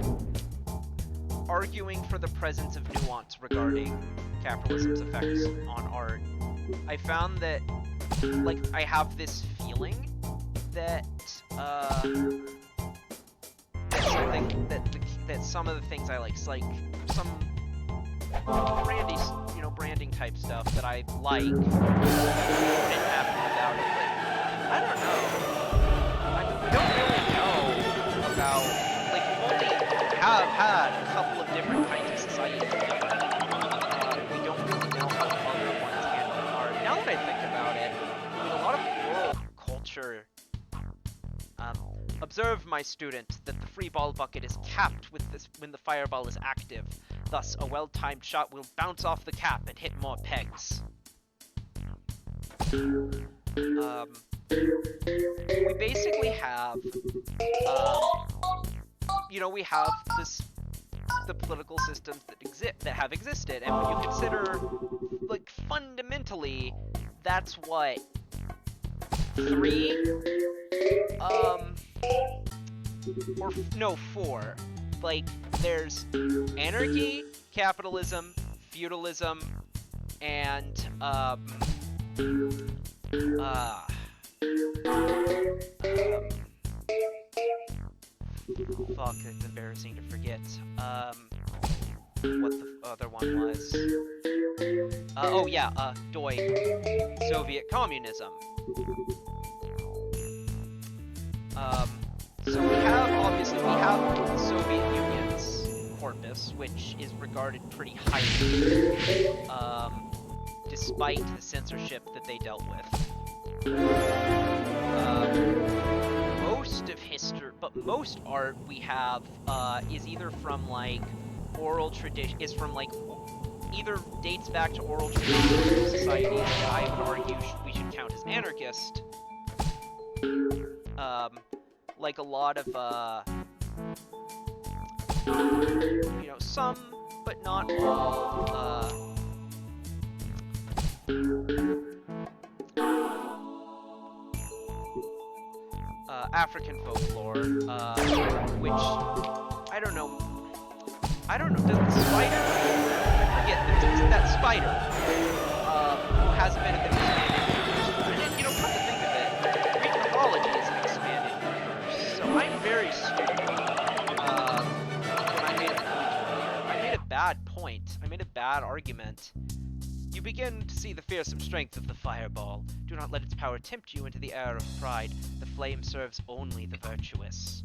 arguing for the presence of nuance regarding capitalism's effects on art, I found that, like, I have this feeling that, that some of the things I like some branding type stuff that I like wouldn't happen without it. But I don't know. We don't really know about, like, we've only have had a couple of different kinds of societies. We don't really know how other ones handle art. Now that I think about it, I mean, a lot of world culture. Observe, my student, that the free ball bucket is capped with this when the fireball is active. Thus, a well-timed shot will bounce off the cap and hit more pegs. We basically have, you know, we have the political systems that have existed, and when you consider, like, fundamentally, that's what, 4. Like, there's anarchy, capitalism, feudalism, and, fuck, it's embarrassing to forget, what the other one was. Oh yeah, DOI, Soviet communism. So we have the Soviet Union's corpus, which is regarded pretty highly, despite the censorship that they dealt with. Most art we have, is either from, like, oral tradition, either dates back to oral tradition societies that I would argue we should count as anarchist. Like a lot of, you know, some, but not all, African folklore, which, I don't know, does the spider, I forget, there's that spider, who hasn't been in the expanded universe, and you know, come to think of it, Greek mythology is an expanded universe, so I'm very stupid, when I made a point earlier. I made a bad argument. You begin to see the fearsome strength of the fireball. Do not let its power tempt you into the air of pride. The flame serves only the virtuous.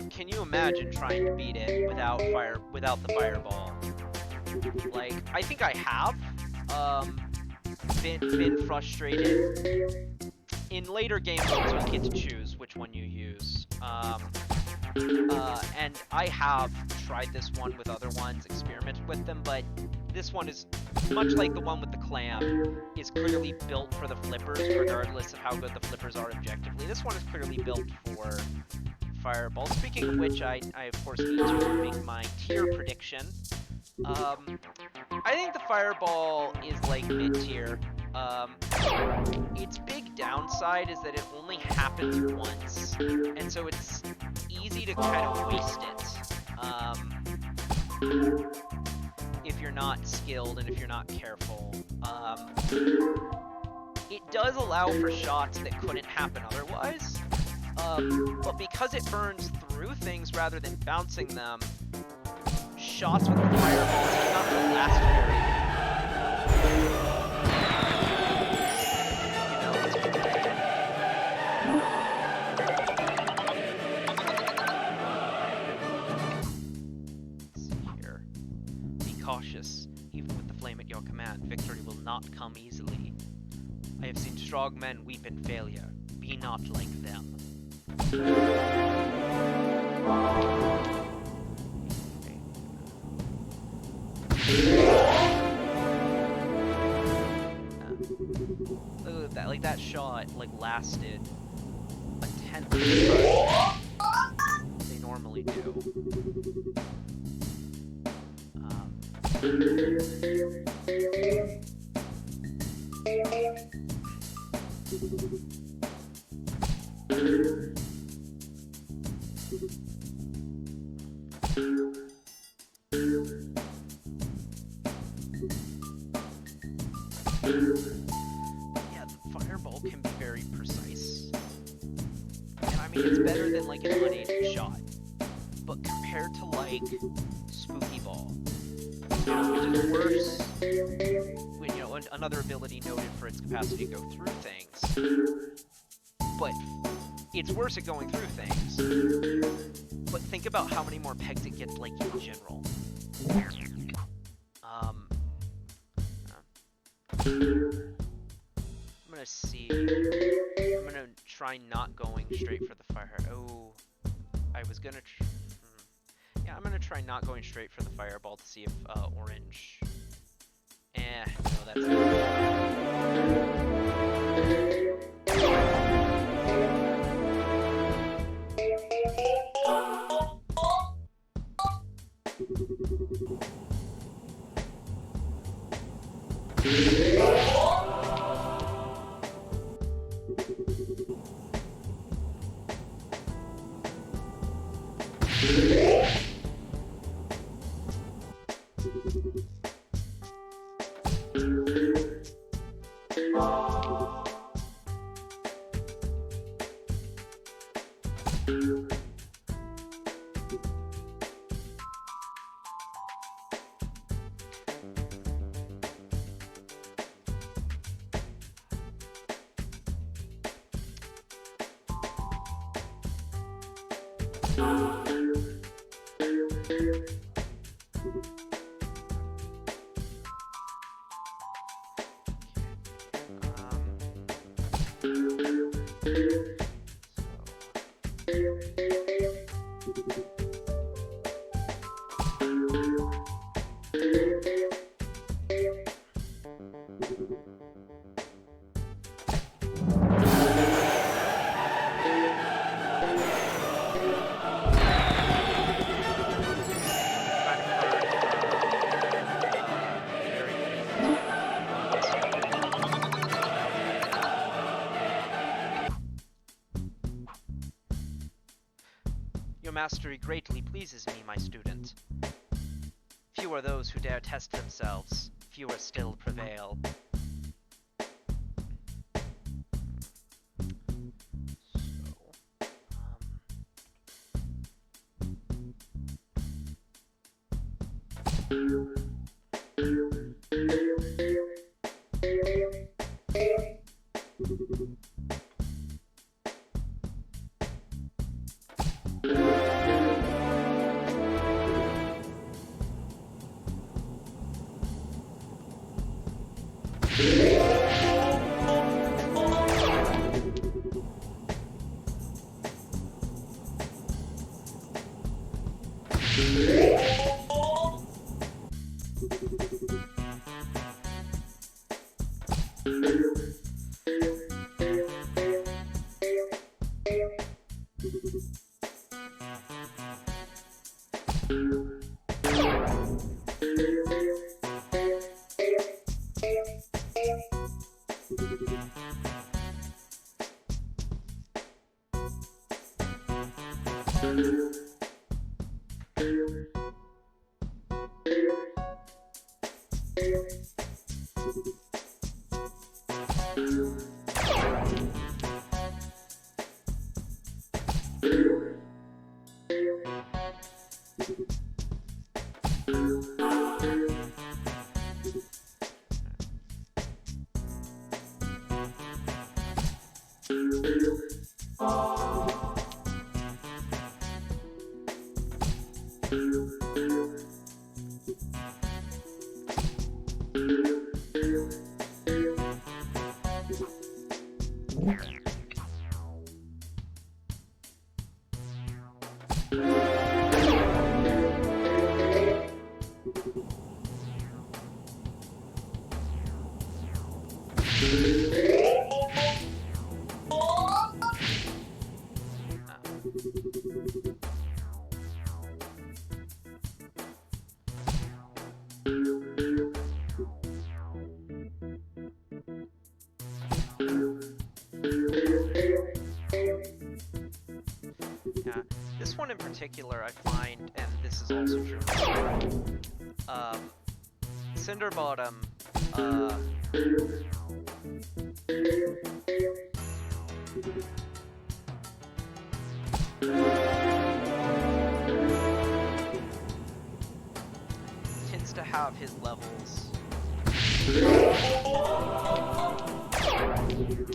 can you imagine trying to beat it without the fireball? Like, I think I have been frustrated. In later game modes, you get to choose which one you use. And I have tried this one with other ones, experimented with them, but this one is, much like the one with the clam, is clearly built for the flippers, regardless of how good the flippers are objectively. This one is clearly built for fireball. Speaking of which, I of course need to make my tier prediction. I think the fireball is like mid-tier. Its big downside is that it only happens once, and so it's easy to kind of waste it if you're not skilled and if you're not careful. It does allow for shots that couldn't happen otherwise, but because it burns through things rather than bouncing them, shots with the fireball do not last very long. Cautious. Even with the flame at your command, victory will not come easily. I have seen strong men weep in failure. Be not like them. Look at that, like that shot lasted a tenth of the time they normally do. Yeah, the fireball can be very precise. And I mean, it's better than like an unaided shot. But compared to like Spooky Ball, which is worse, when, another ability noted for its capacity to go through things. But it's worse at going through things. But think about how many more pegs it gets, like, in general. I'm gonna see. I'm gonna try not going straight for the fire. Oh, I was gonna. Yeah, I'm gonna try not going straight for the fireball to see if orange. No, that's not. Your mastery greatly pleases me, my student. Few are those who dare test themselves, fewer still prevail. This one in particular, I find, and this is also true, Cinderbottom, tends to have his levels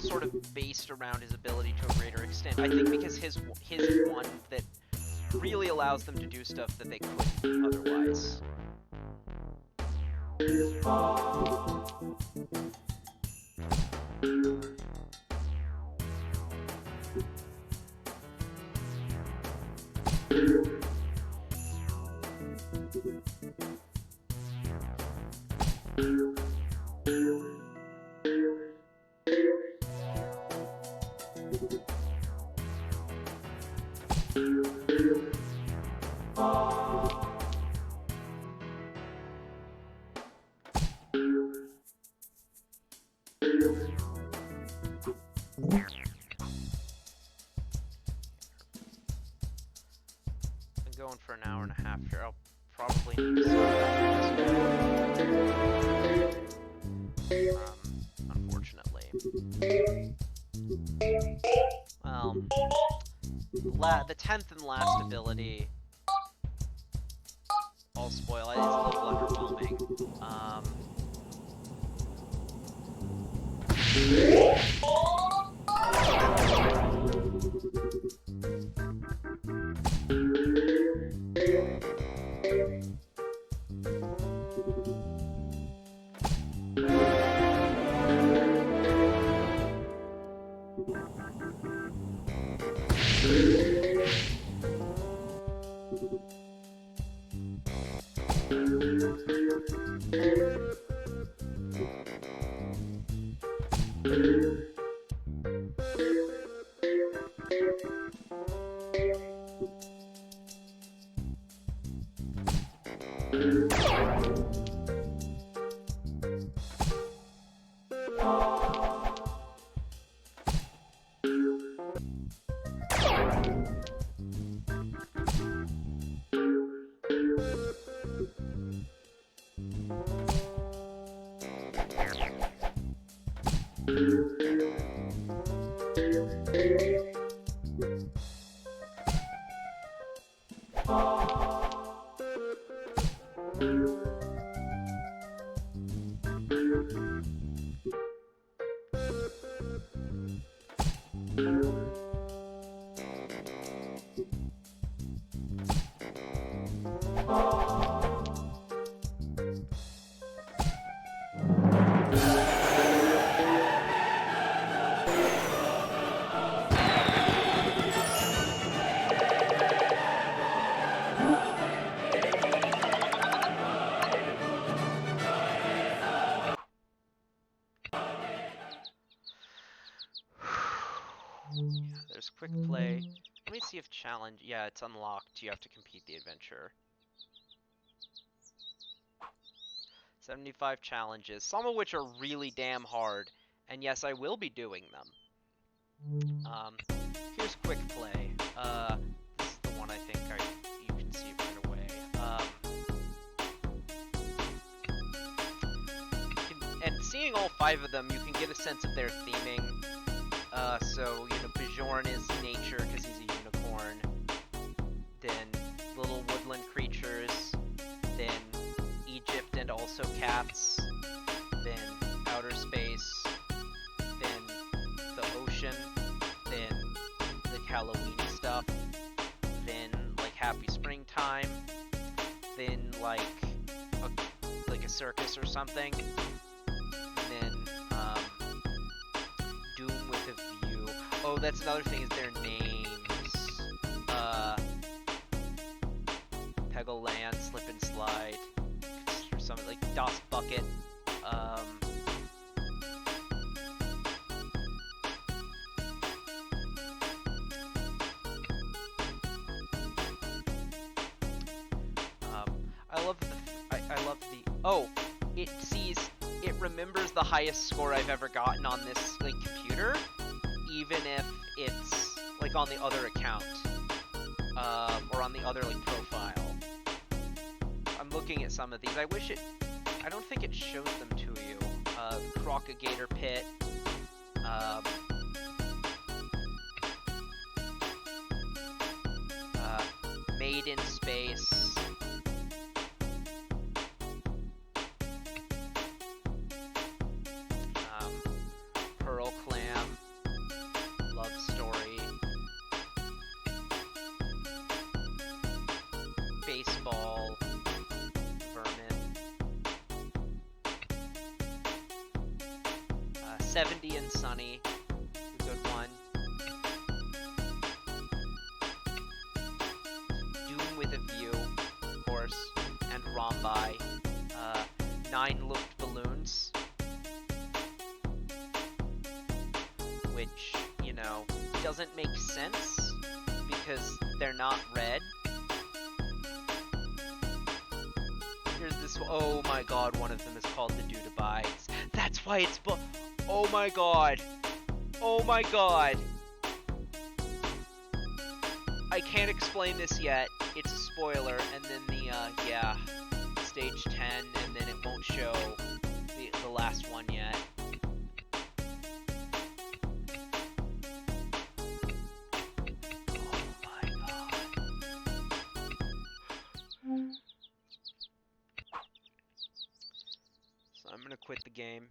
sort of based around his ability to a greater extent. I think because his one that really allows them to do stuff that they couldn't otherwise. Going for an hour and a half here. I'll probably need to stop unfortunately. Well, the 10th and last ability, I'll spoil it. It's a little underwhelming. see if challenge... Yeah, it's unlocked. You have to complete the adventure. 75 challenges, some of which are really damn hard. And yes, I will be doing them. Here's quick play. This is the one I think you can see right away. And seeing all 5 of them, you can get a sense of their theming. So, you know, Bjorn is nature because he's a unicorn. Then little woodland creatures. Then Egypt and also cats. Then outer space. Then the ocean. Then the Halloween stuff. Then like happy springtime. Then like a circus or something. And then Doom with a View. Oh, that's another thing is their names. Peggle Land, Slip and Slide, or something like Das Bucket. I love the. Oh, it remembers the highest score I've ever gotten on this like computer, even if it's like on the other account, or on the other like profile. I'm looking at some of these. I don't think it shows them to you. Crocagator Pit. Made in Space. Pearl Clam. Love Story. Baseball. Vermin. 70 and Sunny. A good one. Doom with a View, of course, and Rombi. 9 Looped Balloons. Which, you know, doesn't make sense because they're not red. Here's this. Oh my god, one of them is called the Dude Abides. That's why it's. Oh my god. Oh my god. I can't explain this yet. It's a spoiler, and then yeah, stage 10, and then it won't show the last one yet. Oh my god. So I'm gonna quit the game.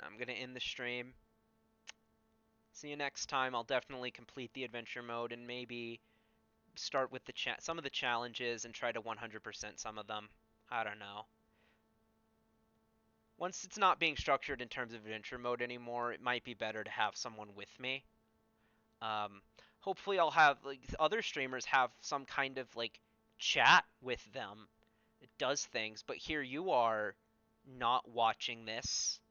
I'm gonna end the stream. See you next time. I'll definitely complete the adventure mode and maybe start with some of the challenges and try to 100% some of them. I don't know. Once it's not being structured in terms of adventure mode anymore, it might be better to have someone with me. Hopefully I'll have, like, other streamers have some kind of, like, chat with them. It does things, but here you are not watching this.